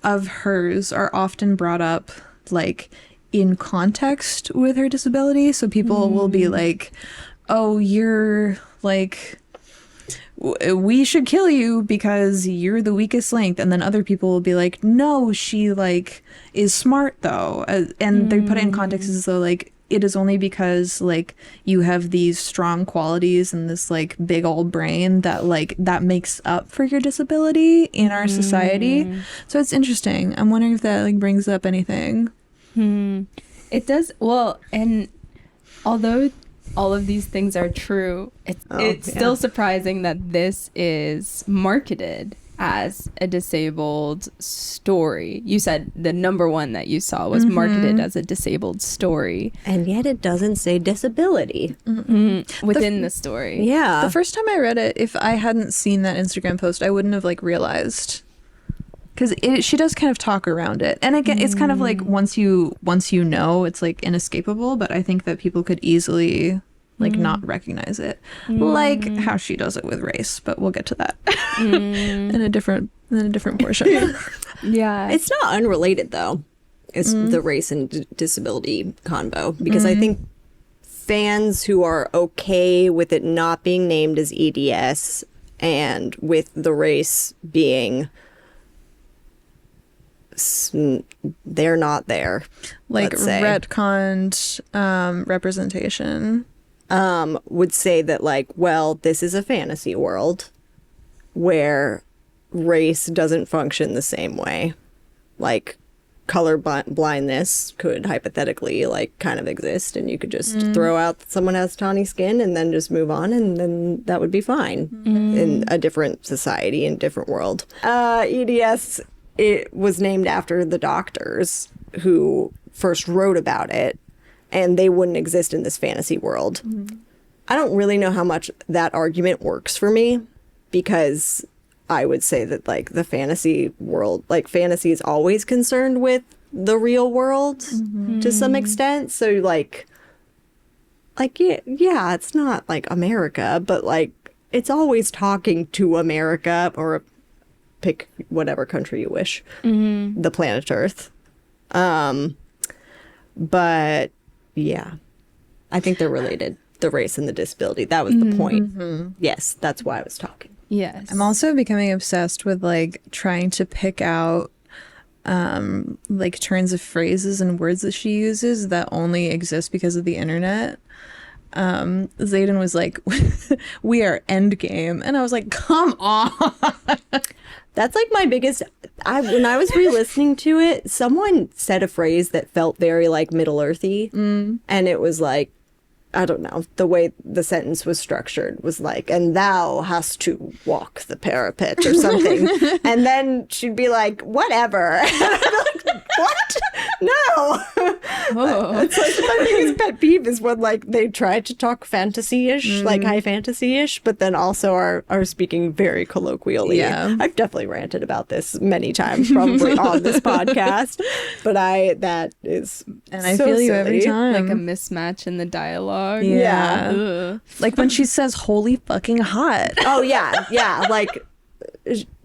of hers are often brought up, like, in context with her disability. So people will be like, oh, you're, like, we should kill you because you're the weakest link. And then other people will be like, no, she, like, is smart though. And they put it in context as though, like, it is only because, like, you have these strong qualities and this, like, big old brain that, like, that makes up for your disability in our society. So it's interesting. I'm wondering if that, like, brings up anything. It does. Well, and although all of these things are true, it's still surprising that this is marketed as a disabled story. You said the number one that you saw was marketed as a disabled story. And yet it doesn't say disability within the story. Yeah. The first time I read it, if I hadn't seen that Instagram post, I wouldn't have, like, realized. Because she does kind of talk around it. And again, it's kind of like once you know, it's, like, inescapable. But I think that people could easily, like, not recognize it. Like how she does it with race. But we'll get to that in a different portion. Yeah. It's not unrelated, though. It's the race and disability convo. Because I think fans who are okay with it not being named as EDS and with the race being... they're not there, Like retconned representation, would say that, like, well, this is a fantasy world where race doesn't function the same way. Like, color blindness could hypothetically, like, kind of exist, and you could just throw out that someone has tawny skin and then just move on, and then that would be fine in a different society, in a different world. EDS, it was named after the doctors who first wrote about it, and they wouldn't exist in this fantasy world. I don't really know how much that argument works for me, because I would say that, like, the fantasy world, like, fantasy is always concerned with the real world to some extent. So, like yeah, it's not, like, America, but, like, it's always talking to America, or pick whatever country you wish, the planet Earth. But yeah, I think they're related, the race and the disability. That was the point. Yes, that's why I was talking. Yes. I'm also becoming obsessed with, like, trying to pick out like, turns of phrases and words that she uses that only exist because of the internet. Zayden was like, we are endgame, and I was like, come on. That's, like, my biggest... when I was re-listening to it, someone said a phrase that felt very, like, Middle-earthy, and it was like, I don't know, the way the sentence was structured was like, and thou hast to walk the parapet or something. And then she'd be like, whatever. And I'd be like, what? No. It's like my biggest pet peeve is when, like, they try to talk fantasy-ish, like high fantasy-ish, but then also are speaking very colloquially. Yeah. I've definitely ranted about this many times, probably on this podcast. But that is And I so feel you every silly. time. Like a mismatch in the dialogue. Yeah. Ugh. Like when she says holy fucking hot. Oh, yeah. Like,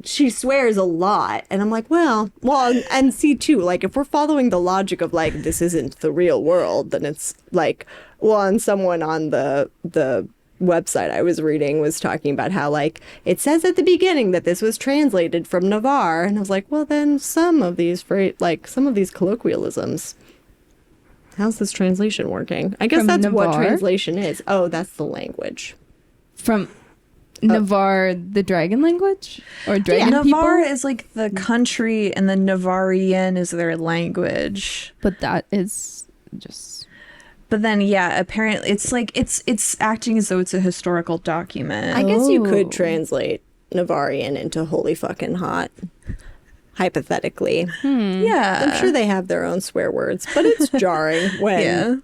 she swears a lot. And I'm like, well, and see, too, like, if we're following the logic of, like, this isn't the real world, then it's like, well, and someone on the website I was reading was talking about how, like, it says at the beginning that this was translated from Navarre, and I was like, well, then some of these colloquialisms, how's this translation working? I guess From that's what Navarre? translation is. Oh, that's the language. From Navarre, the dragon language? Or dragon Navarre people? is like the country, and the Navarrian is their language. But that is just... But then, yeah, apparently it's like it's acting as though it's a historical document. I guess you Oh. could translate Navarrian into holy fucking hot, hypothetically. Yeah, I'm sure they have their own swear words, but it's jarring when Yeah.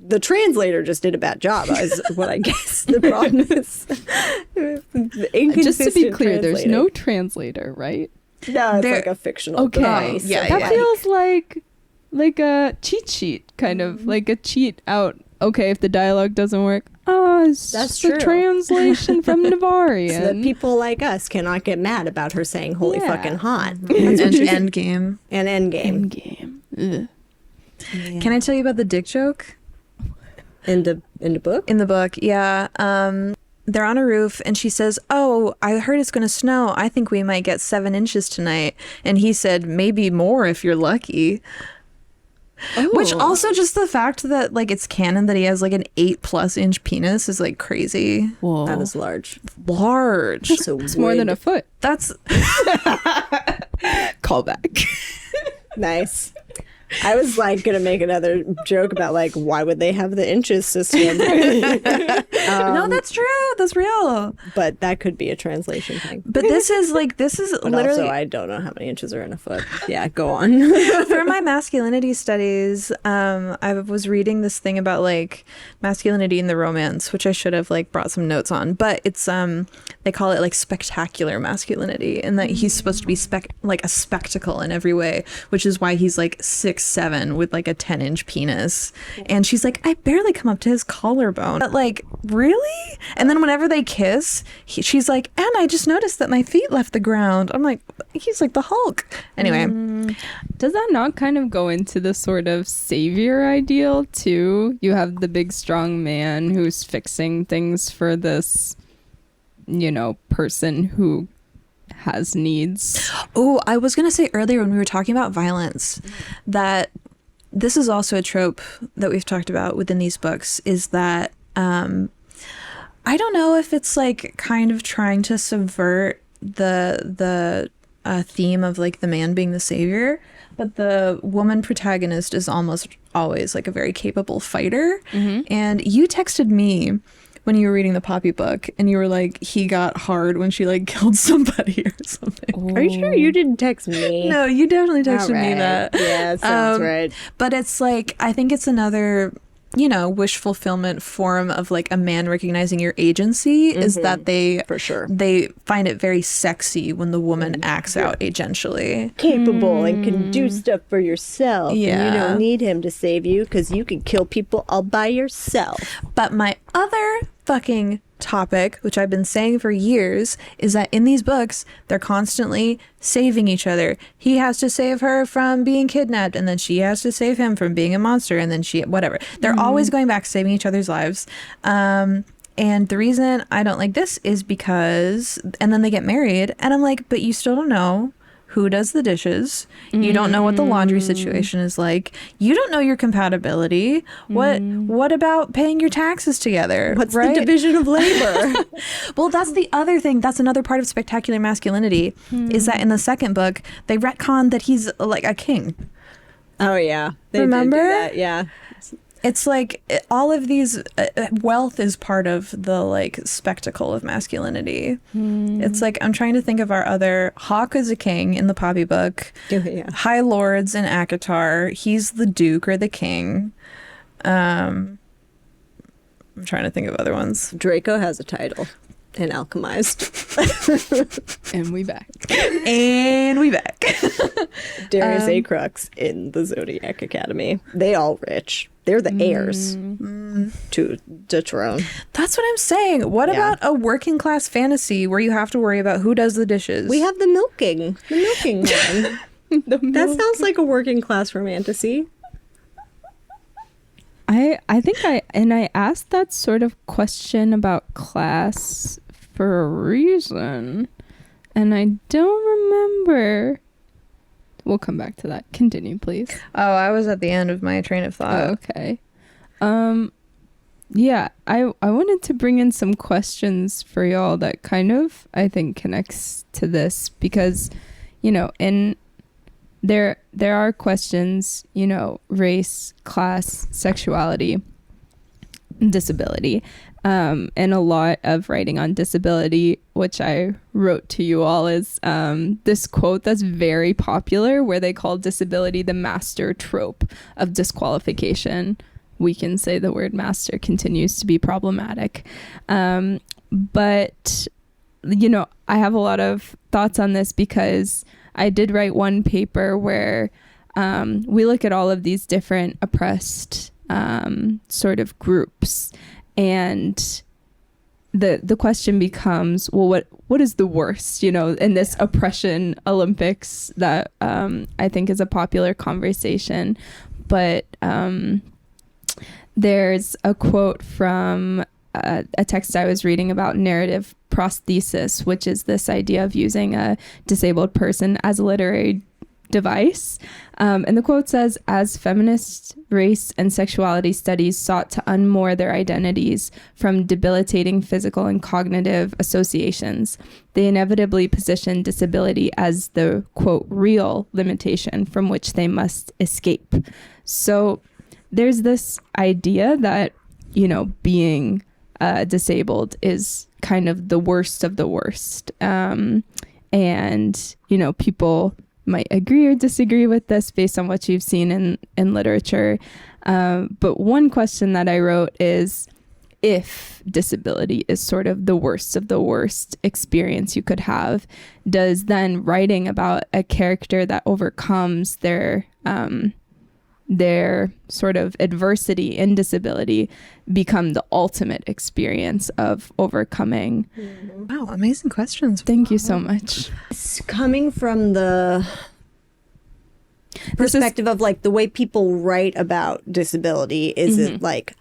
the translator just did a bad job, is what I guess the problem is. Just to be clear, there's translating. no translator, right? No, it's There- like a fictional Okay. device. Yeah, That yeah. feels like a cheat sheet, kind of like a cheat out. Okay, if the dialogue doesn't work, it's That's just a true. translation from Navarrian. So that people like us cannot get mad about her saying holy Yeah. fucking hot. and end game. And endgame. Endgame. Ugh. Can I tell you about the dick joke In the book? in the book? Yeah. They're on a roof, and she says, "Oh, I heard it's going to snow. I think we might get 7 inches tonight." And he said, "Maybe more if you're lucky." Which also just the fact that like it's canon that he has like an 8+ inch penis is like crazy Whoa. That is large. large. So It's more than a foot. That's Callback. Nice. I was like gonna make another joke about like why would they have the inches system, no, that's true. That's real. but that could be a translation thing. But this is But literally also, I don't know how many inches are in a foot. Yeah, go on. for my masculinity studies. I was reading this thing about like masculinity in the romance, which I should have like brought some notes on. But it's they call it like spectacular masculinity, and that he's supposed to be like a spectacle in every way, which is why he's like 6'7" with like a 10-inch penis. And she's like, I barely come up to his collarbone. But like, really? And then whenever they kiss, she's like, and I just noticed that my feet left the ground. I'm like, he's like the Hulk. Anyway. Does that not kind of go into the sort of savior ideal too? You have the big strong man who's fixing things for this, person who has needs. Oh, I was going to say earlier when we were talking about violence that this is also a trope that we've talked about within these books, is that I don't know if it's like kind of trying to subvert the theme of like the man being the savior, but the woman protagonist is almost always like a very capable fighter. And you texted me when you were reading the Poppy book, and you were like, he got hard when she like killed somebody or something. Are you sure you didn't text me? No, you definitely texted me Alright. that. Yeah, sounds Um, right. But it's like, I think it's another, wish fulfillment form of like a man recognizing your agency, is that they, For sure. they find it very sexy when the woman acts out agentially. Capable and can do stuff for yourself. And Yeah. you don't need him to save you because you can kill people all by yourself. But my other fucking topic, which I've been saying for years, is that in these books, they're constantly saving each other. He has to save her from being kidnapped, and then she has to save him from being a monster, and then whatever. They're always going back, saving each other's lives. And the reason I don't like this is because, and then they get married, and I'm like, but you still don't know who does the dishes. You don't know what the laundry situation is like. You don't know your compatibility. What about paying your taxes together? What's right? the division of labor? Well, that's the other thing. That's another part of spectacular masculinity, is that in the second book, they retcon that he's like a king. Oh, yeah. They did do Remember? that, yeah. It's like all of these wealth is part of the like spectacle of masculinity. It's like, I'm trying to think of our other, Hawk is a king in the Poppy book. Yeah. High Lords in Akatar. He's the duke or the king. I'm trying to think of other ones. Draco has a title in Alchemized. And we back. And we back. Darius A. Crux in the Zodiac Academy. They all rich. They're the heirs to the throne. That's what I'm saying. What Yeah. about a working class fantasy where you have to worry about who does the dishes? We have the milking one. That sounds like a working class romantasy. I think I asked that sort of question about class for a reason, and I don't remember. We'll come back to that. Continue, please. Oh, I was at the end of my train of thought. Oh, okay. Yeah, I wanted to bring in some questions for y'all that kind of, I think, connects to this because, there are questions, race, class, sexuality, disability. And a lot of writing on disability, which I wrote to you all, is this quote that's very popular where they call disability the master trope of disqualification. We can say the word master continues to be problematic. But, I have a lot of thoughts on this because I did write one paper where we look at all of these different oppressed sort of groups. And the question becomes, well, what is the worst, in this oppression Olympics that I think is a popular conversation. But there's a quote from a text I was reading about narrative prosthesis, which is this idea of using a disabled person as a literary device. And the quote says, as feminist race and sexuality studies sought to unmoor their identities from debilitating physical and cognitive associations, they inevitably position disability as the, quote, real limitation from which they must escape. So there's this idea that, being disabled is kind of the worst of the worst. And, people might agree or disagree with this based on what you've seen in literature. But one question that I wrote is, if disability is sort of the worst of the worst experience you could have, does then writing about a character that overcomes their sort of adversity in disability become the ultimate experience of overcoming? Wow, amazing questions. Thank you so much. It's coming from the perspective of like the way people write about disability is it like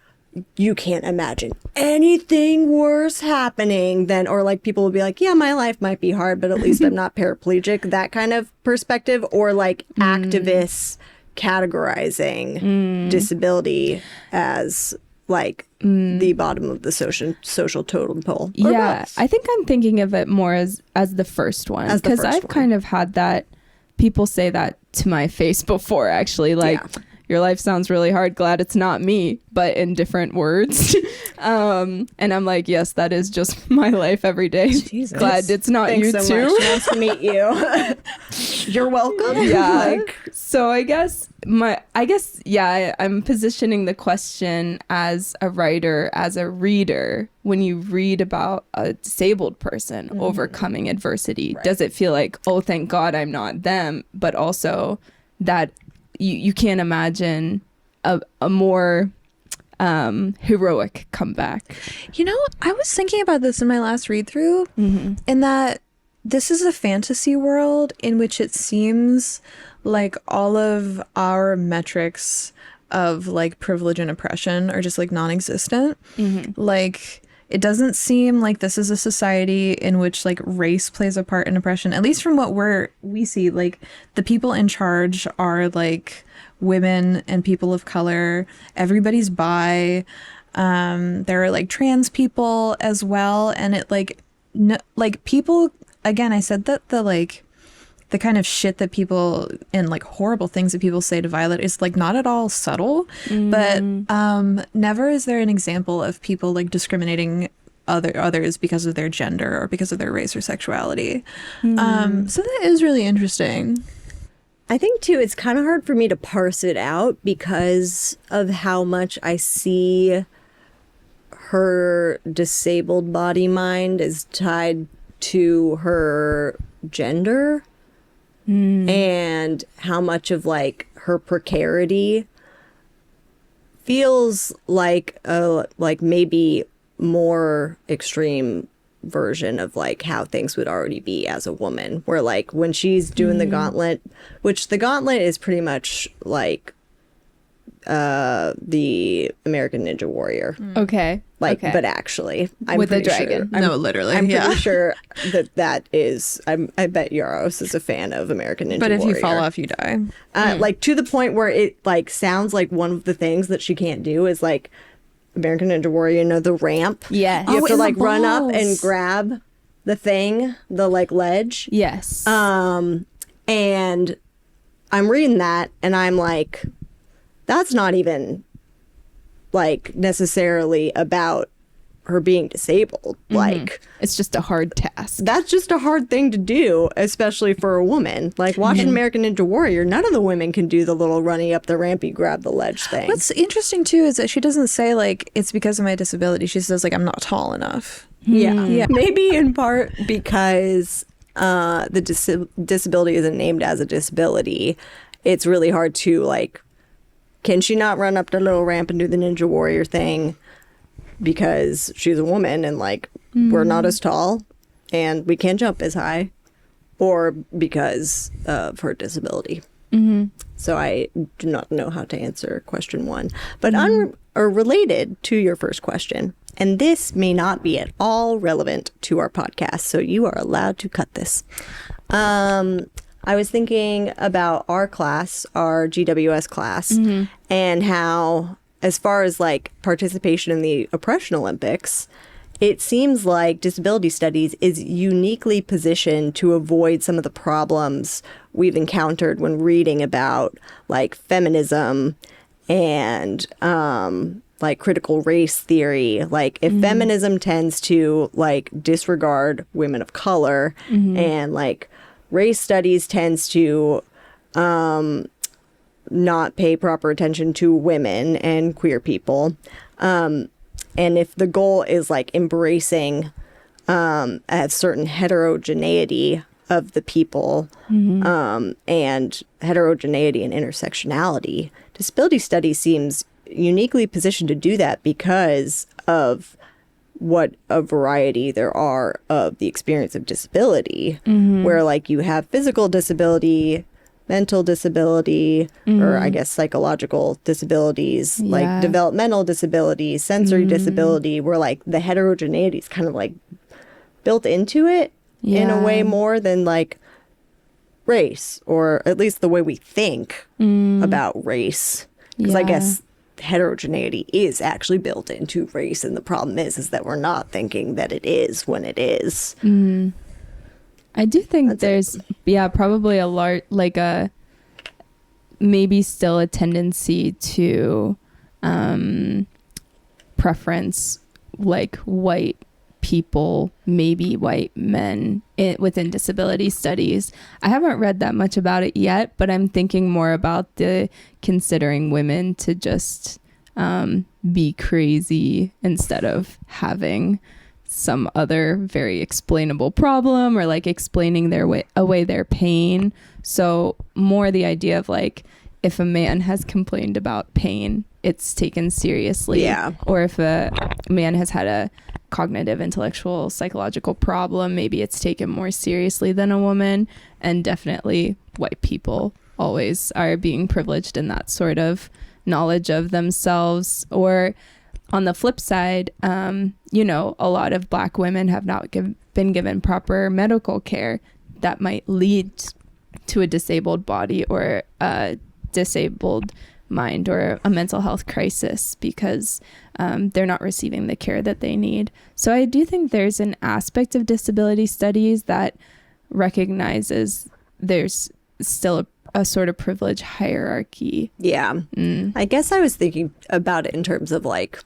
you can't imagine anything worse happening than, or like people will be like, yeah, my life might be hard, but at least I'm not paraplegic, that kind of perspective, or like activists categorizing disability as like the bottom of the social totem pole. Yeah, both. I think I'm thinking of it more as the first one, because I've kind of had that, people say that to my face before, actually, like, your life sounds really hard, glad it's not me, but in different words. And I'm like, yes, that is just my life every day. Jesus. Glad it's not Thanks you so too. much. Nice to meet you. You're welcome. Yeah. So I guess I'm positioning the question as a writer, as a reader. When you read about a disabled person overcoming adversity, does it feel like, oh, thank God I'm not them, but also that you can't imagine a more heroic comeback? I was thinking about this in my last read through, in that this is a fantasy world in which it seems like all of our metrics of like privilege and oppression are just like non-existent. Like, it doesn't seem like this is a society in which like race plays a part in oppression, at least from what we see. Like, the people in charge are like women and people of color. Everybody's bi. There are like trans people as well, and it like like people, again, I said that the kind of shit that people and like horrible things that people say to Violet is like not at all subtle, but never is there an example of people like discriminating others because of their gender or because of their race or sexuality. So that is really interesting. I think too, it's kind of hard for me to parse it out because of how much I see her disabled body mind is tied to her gender. And how much of like her precarity feels like a like maybe more extreme version of like how things would already be as a woman, where like when she's doing the gauntlet, which the gauntlet is pretty much like the American Ninja Warrior. Okay. Like, okay. but actually, I'm With a pretty dragon. Sure, No, literally, I'm yeah. pretty sure that is. I bet Yarros is a fan of American Ninja But if Warrior. you fall off, you die. Like to the point where it like sounds like one of the things that she can't do is like American Ninja Warrior, you know, the ramp. Yes. You have to in the like run up and balls. grab the thing, the like ledge. Yes. And I'm reading that and I'm like, that's not even like necessarily about her being disabled. Like, it's just a hard task. that's just a hard thing to do, especially for a woman. Like watching American Ninja Warrior, none of the women can do the little running up the rampy, grab the ledge thing. What's interesting too is that she doesn't say like it's because of my disability. She says like I'm not tall enough. Yeah. Yeah. Maybe in part because the disability isn't named as a disability. It's really hard to like, can she not run up the little ramp and do the Ninja Warrior thing because she's a woman and like we're not as tall and we can't jump as high, or because of her disability? So I do not know how to answer question one, but or related to your first question, and this may not be at all relevant to our podcast, so you are allowed to cut this. I was thinking about our class, our GWS class, and how, as far as like participation in the Oppression Olympics, it seems like disability studies is uniquely positioned to avoid some of the problems we've encountered when reading about like feminism and like critical race theory. Like if feminism tends to like disregard women of color and like race studies tends to not pay proper attention to women and queer people. And if the goal is like embracing a certain heterogeneity of the people and heterogeneity and intersectionality, disability studies seems uniquely positioned to do that because of what a variety there are of the experience of disability, where like you have physical disability, mental disability, or I guess psychological disabilities, like developmental disabilities, sensory disability, where like the heterogeneity is kind of like built into it in a way more than like race, or at least the way we think about race. Because I guess heterogeneity is actually built into race, and the problem is that we're not thinking that it is when it is. I do think there's probably a large, like a maybe still a tendency to preference like white people, maybe white men within disability studies. I haven't read that much about it yet, but I'm thinking more about the considering women to just be crazy instead of having some other very explainable problem, or like explaining away their pain. So more the idea of like, if a man has complained about pain, it's taken seriously. Yeah. Or if a man has had a cognitive, intellectual, psychological problem, maybe it's taken more seriously than a woman. And definitely white people always are being privileged in that sort of knowledge of themselves. Or on the flip side, you know, a lot of Black women have not been given proper medical care that might lead to a disabled body or a disabled mind or a mental health crisis because they're not receiving the care that they need. So I do think there's an aspect of disability studies that recognizes there's still a sort of privilege hierarchy. Yeah. I guess I was thinking about it in terms of like,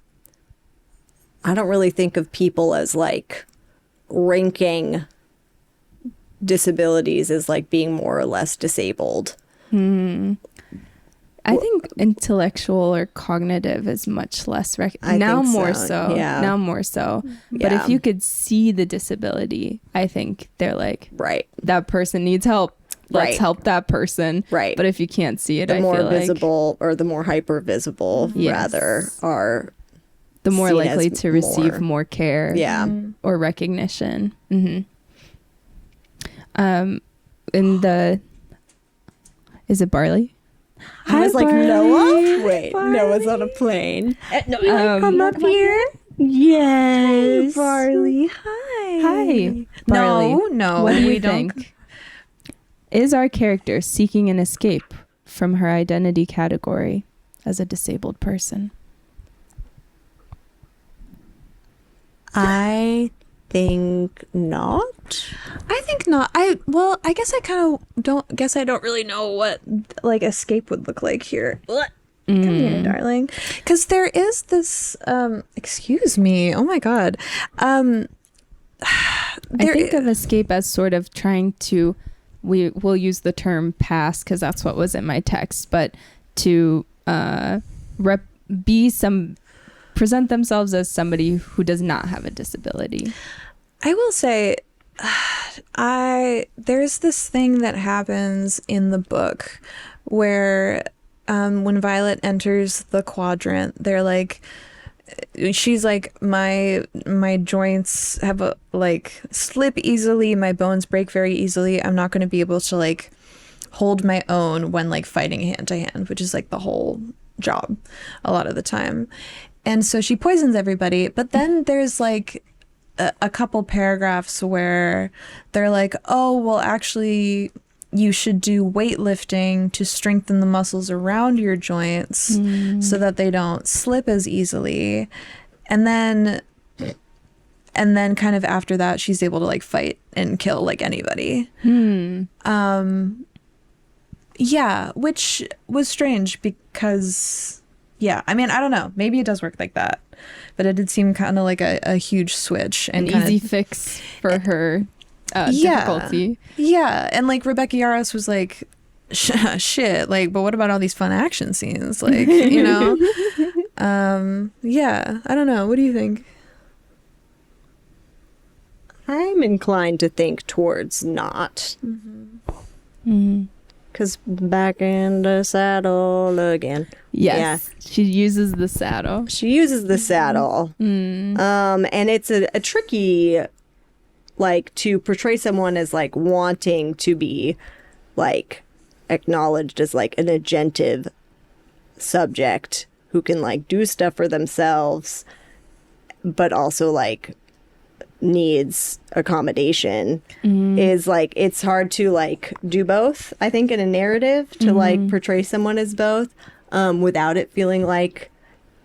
I don't really think of people as like ranking disabilities as like being more or less disabled. I think intellectual or cognitive is much less now more so. Yeah. Now more so. But if you could see the disability, I think they're like, right, that person needs help. Let's Right. help that person. Right. But if you can't see it, the I more feel visible or the more hyper visible Yes. rather are the more seen likely as to receive more. more care. Yeah. Or recognition. In the, is it barley? I was like, Barley. Noah? Wait, Noah's on a plane. No, come up here. Yes. Barley, hi. Hi, Barley. No, What do you we think? don't. Is our character seeking an escape from her identity category as a disabled person? I think not. I think not. I guess I kind of don't really know what like escape would look like here. Come here, darling. Because there is this excuse me. Oh my god. I think of escape as sort of trying to, we'll use the term pass because that's what was in my text, but to present themselves as somebody who does not have a disability. I will say, there's this thing that happens in the book where when Violet enters the quadrant, they're like, she's like, my joints have slip easily, my bones break very easily. I'm not going to be able to like hold my own when like fighting hand to hand, which is like the whole job a lot of the time. And so she poisons everybody. But then there's like a couple paragraphs where they're like, oh, well, actually, you should do weightlifting to strengthen the muscles around your joints so that they don't slip as easily. And then kind of after that, she's able to like fight and kill like anybody. Yeah, which was strange because, yeah, I mean, I don't know. Maybe it does work like that. But it did seem kind of like a huge switch. And An easy fix for her difficulty. Yeah, and like Rebecca Yarros was like, shit, like, but what about all these fun action scenes? Like, you know? Yeah, I don't know. What do you think? I'm inclined to think towards not. Because back in the saddle again. Yes, she uses the saddle. She uses the saddle. And it's a tricky, like, to portray someone as, like, wanting to be, like, acknowledged as, like, an agentive subject who can, like, do stuff for themselves, but also, like, needs accommodation is like, it's hard to like do both, I think, in a narrative to like portray someone as both without it feeling like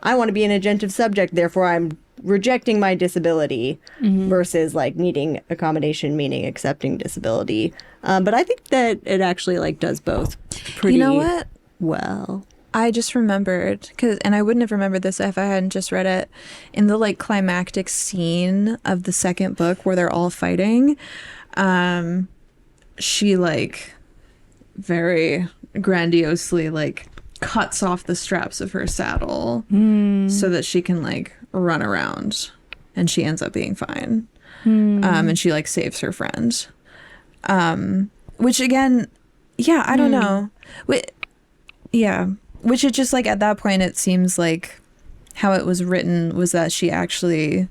I want to be an agentive subject, therefore I'm rejecting my disability versus like needing accommodation meaning accepting disability. But I think that it actually like does both pretty, You know what? well. I just remembered, and I wouldn't have remembered this if I hadn't just read it, in the like climactic scene of the second book where they're all fighting, she like very grandiosely like cuts off the straps of her saddle so that she can like run around, and she ends up being fine. And she like saves her friend, which again, yeah, I don't know. Yeah. Which it just like at that point, it seems like how it was written was that she actually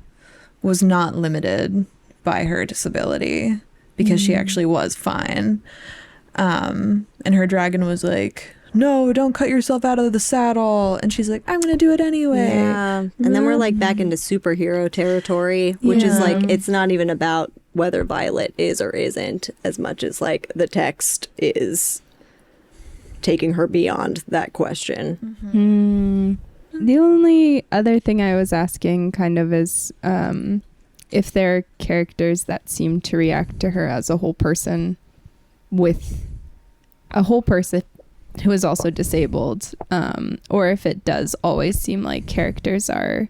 was not limited by her disability because she actually was fine. And her dragon was like, no, don't cut yourself out of the saddle. And she's like, I'm going to do it anyway. Yeah. And then we're like back into superhero territory, which is like, it's not even about whether Violet is or isn't as much as like the text is taking her beyond that question. The only other thing I was asking kind of is if there are characters that seem to react to her as a whole person with a whole person who is also disabled, or if it does always seem like characters are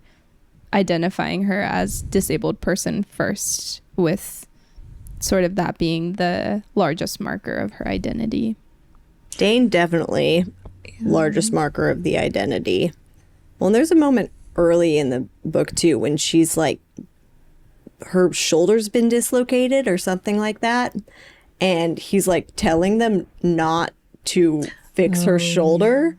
identifying her as disabled person first, with sort of that being the largest marker of her identity. Dane definitely largest marker of the identity. Well, and there's a moment early in the book too when she's like, her shoulder's been dislocated or something like that, and he's like telling them not to fix her shoulder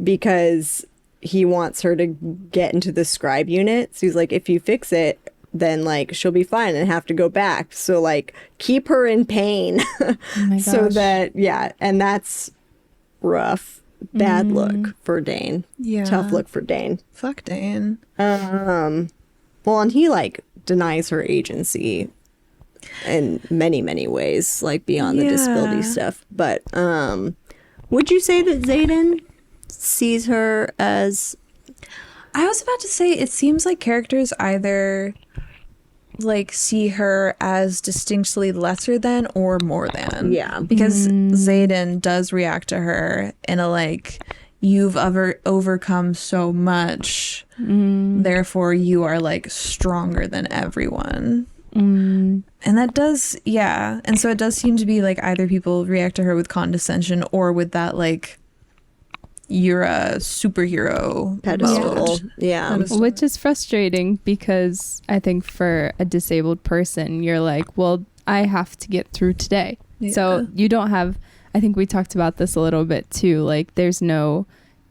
because he wants her to get into the scribe unit. So he's like, if you fix it, then like she'll be fine and have to go back. So like keep her in pain. Oh my gosh. So that, yeah, and that's rough. bad look for Dane. Yeah. Tough look for Dane. Fuck Dane. Well, and he like denies her agency in many, many ways, like beyond the disability stuff. But would you say that Xaden sees her as... I was about to say, it seems like characters either like see her as distinctly lesser than or more than. Yeah. Because Xaden does react to her in a like, you've overcome so much, therefore you are like stronger than everyone. And that does, yeah. And so it does seem to be like either people react to her with condescension or with that like, you're a superhero pedestal. mode. Yeah. Which is frustrating because I think for a disabled person, you're like, well, I have to get through today. Yeah. So you don't have, I think we talked about this a little bit too, like there's no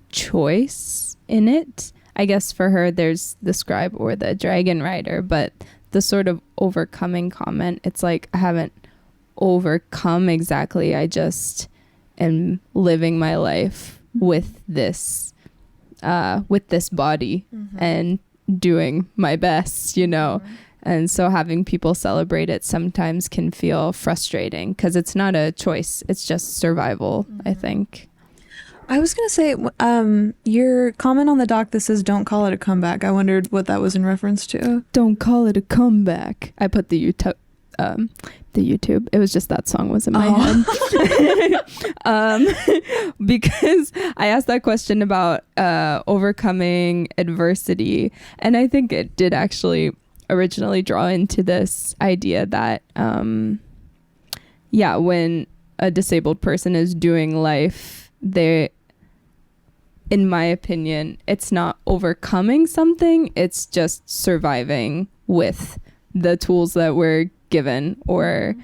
choice in it. I guess for her, there's the scribe or the dragon rider, but the sort of overcoming comment, it's like, I haven't overcome exactly. I just am living my life with this body and doing my best, you know. And so having people celebrate it sometimes can feel frustrating because it's not a choice, it's just survival. I think I was gonna say your comment on the doc that says don't call it a comeback, I wondered what that was in reference to. Don't call it a comeback. I put the YouTube. It was just that song was in my head. Because I asked that question about overcoming adversity, and I think it did actually originally draw into this idea that when a disabled person is doing life, they, in my opinion, it's not overcoming something, it's just surviving with the tools that we're given. Or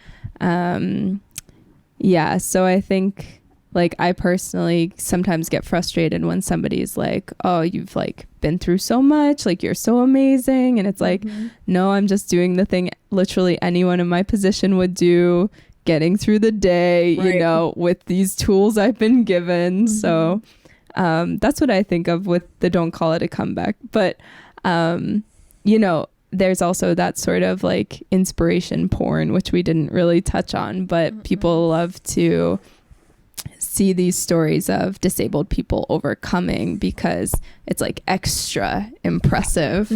so I think like I personally sometimes get frustrated when somebody's like, oh, you've like been through so much, like you're so amazing, and it's like, no, I'm just doing the thing literally anyone in my position would do, getting through the day, you know, with these tools I've been given. So that's what I think of with the don't call it a comeback. But you know, there's also that sort of like inspiration porn, which we didn't really touch on, but people love to see these stories of disabled people overcoming because it's like extra impressive.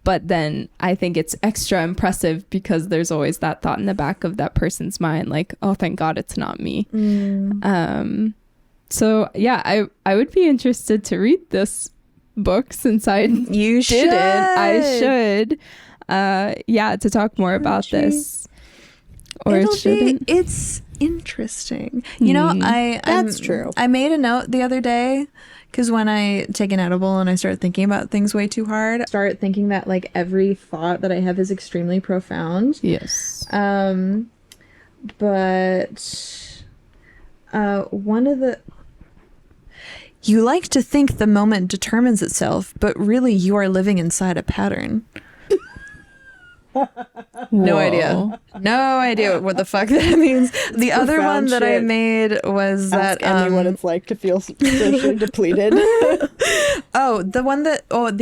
But then I think it's extra impressive because there's always that thought in the back of that person's mind, like, oh, thank God it's not me. So yeah, I would be interested to read this book since I should to talk more about this. Or It's interesting, you know. That's true. I made a note the other day because when I take an edible and I start thinking about things way too hard, I start thinking that like every thought that I have is extremely profound. Yes. But one of the... You like to think the moment determines itself, but really you are living inside a pattern. No idea what the fuck that means. The other one that I made was Ask that Emy what it's like to feel spiritually depleted. The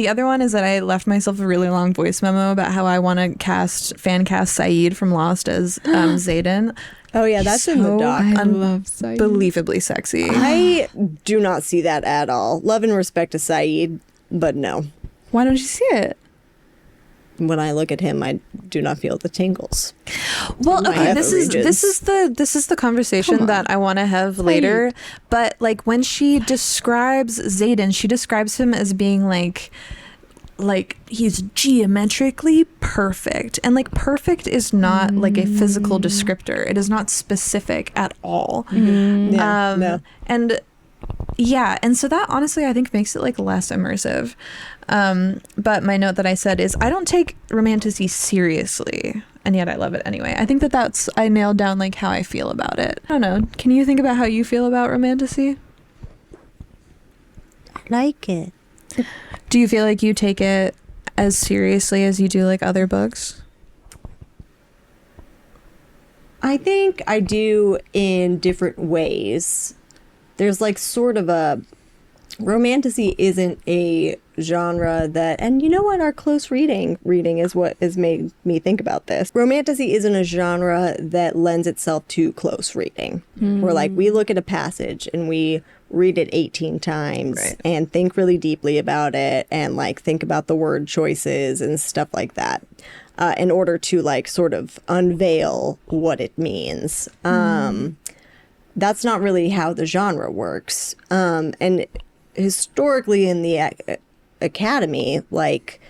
other one is that I left myself a really long voice memo about how I want to fan cast Saeed from Lost as Xaden. Oh yeah, that's in the doc. I love Saeed. Unbelievably sexy. I do not see that at all. Love and respect to Saeed, but no. Why don't you see it? When I look at him, I do not feel the tingles. Well, okay, this is the conversation that I want to have later. But like when she describes Xaden, she describes him as being like he's geometrically perfect, and like perfect is not like a physical descriptor. It is not specific at all. No. And so that honestly I think makes it like less immersive. But my note that I said is I don't take Romantasy seriously, and yet I love it anyway. I think I nailed down like how I feel about it. I don't know. Can you think about how you feel about Romantasy? I like it. Do you feel like you take it as seriously as you do like other books? I think I do in different ways. there's like sort of a Romantasy isn't a genre that, and you know what, our close reading is what has made me think about this. Romantasy isn't a genre that lends itself to close reading. Where like we look at a passage and we read it 18 times and think really deeply about it and like think about the word choices and stuff like that in order to like sort of unveil what it means. That's not really how the genre works. And historically in the academy, like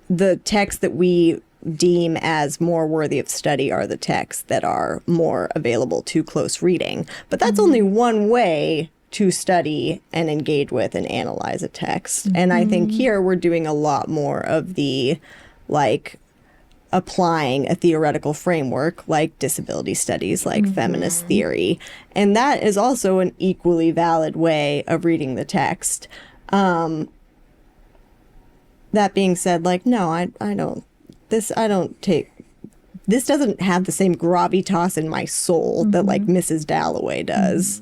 the texts that we deem as more worthy of study are the texts that are more available to close reading. But that's only one way to study and engage with and analyze a text. And I think here we're doing a lot more of the like applying a theoretical framework like disability studies, like feminist theory. And that is also an equally valid way of reading the text. That being said, like, no, this doesn't have the same gravitas in my soul that like Mrs. Dalloway does.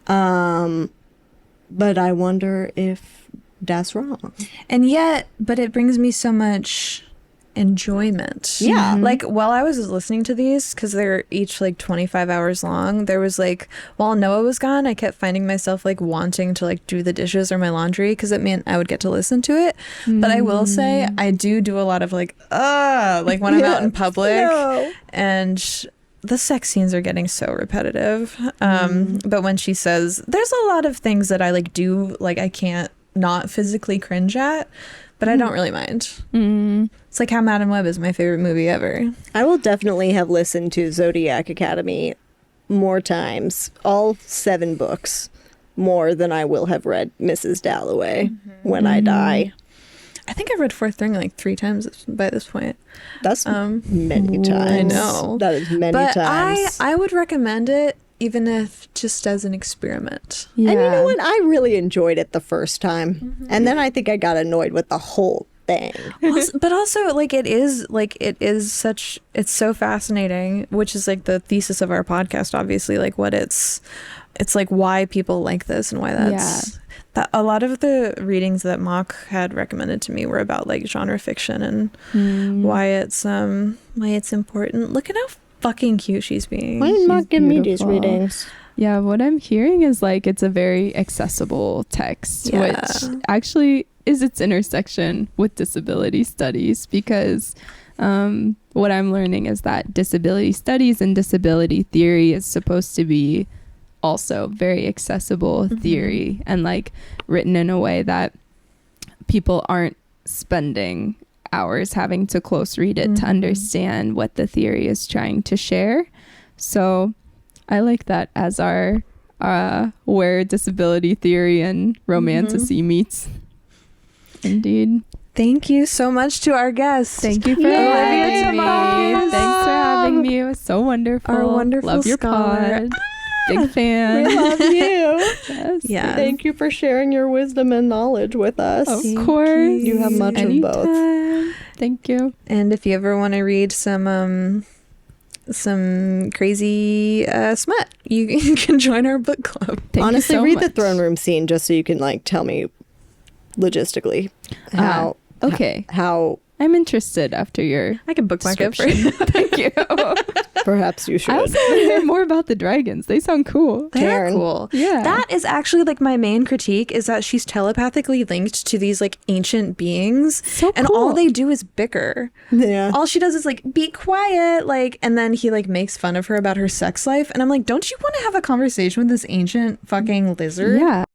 But I wonder if that's wrong. And yet, but it brings me so much enjoyment. Yeah. Like while I was listening to these, because they're each like 25 hours long, there was like, while Noah was gone, I kept finding myself like wanting to like do the dishes or my laundry because it meant I would get to listen to it. But I will say I do a lot of like when I'm out in public and the sex scenes are getting so repetitive. But when she says, there's a lot of things that I like do, like I can't not physically cringe at, but I don't really mind. It's like how Madam Web is my favorite movie ever. I will definitely have listened to Zodiac Academy more times, all 7 books, more than I will have read Mrs. Dalloway when I die. I think I've read Fourth Ring like 3 times by this point. That's many times. I know. That is many times. I would recommend it even if just as an experiment. Yeah. And you know what? I really enjoyed it the first time. And then I think I got annoyed with the whole thing. But also it's so fascinating, which is like the thesis of our podcast, obviously, like what it's like why people like this and why that's that a lot of the readings that Mock had recommended to me were about like genre fiction and why it's important. Look at how fucking cute she's being. Why did Mock give me these readings? Yeah, what I'm hearing is like it's a very accessible text, which actually is its intersection with disability studies, because what I'm learning is that disability studies and disability theory is supposed to be also very accessible theory and like written in a way that people aren't spending hours having to close read it to understand what the theory is trying to share. So I like that as our where disability theory and romantasy meets. Indeed. Thank you so much to our guests. Thank you for having me. Thanks for having me. It was so wonderful. Our wonderful Love your scholar. pod. Big fan. We love you. Yes. Yeah. Thank you for sharing your wisdom and knowledge with us. Of course. You have much of both. Anytime. Thank you. And if you ever want to read some crazy smut, you can join our book club. Thank Honestly, you so read much. the throne room scene just so you can like tell me logistically how okay. how I'm interested after your I can bookmark it for you. description. Thank you. perhaps you should. I also want to hear more about the dragons. They sound cool. They're Karen. cool. Yeah. That is actually like my main critique is that she's telepathically linked to these like ancient beings. So and cool. all they do is bicker. Yeah. All she does is like be quiet, like, and then he like makes fun of her about her sex life. And I'm like, don't you want to have a conversation with this ancient fucking lizard? Yeah.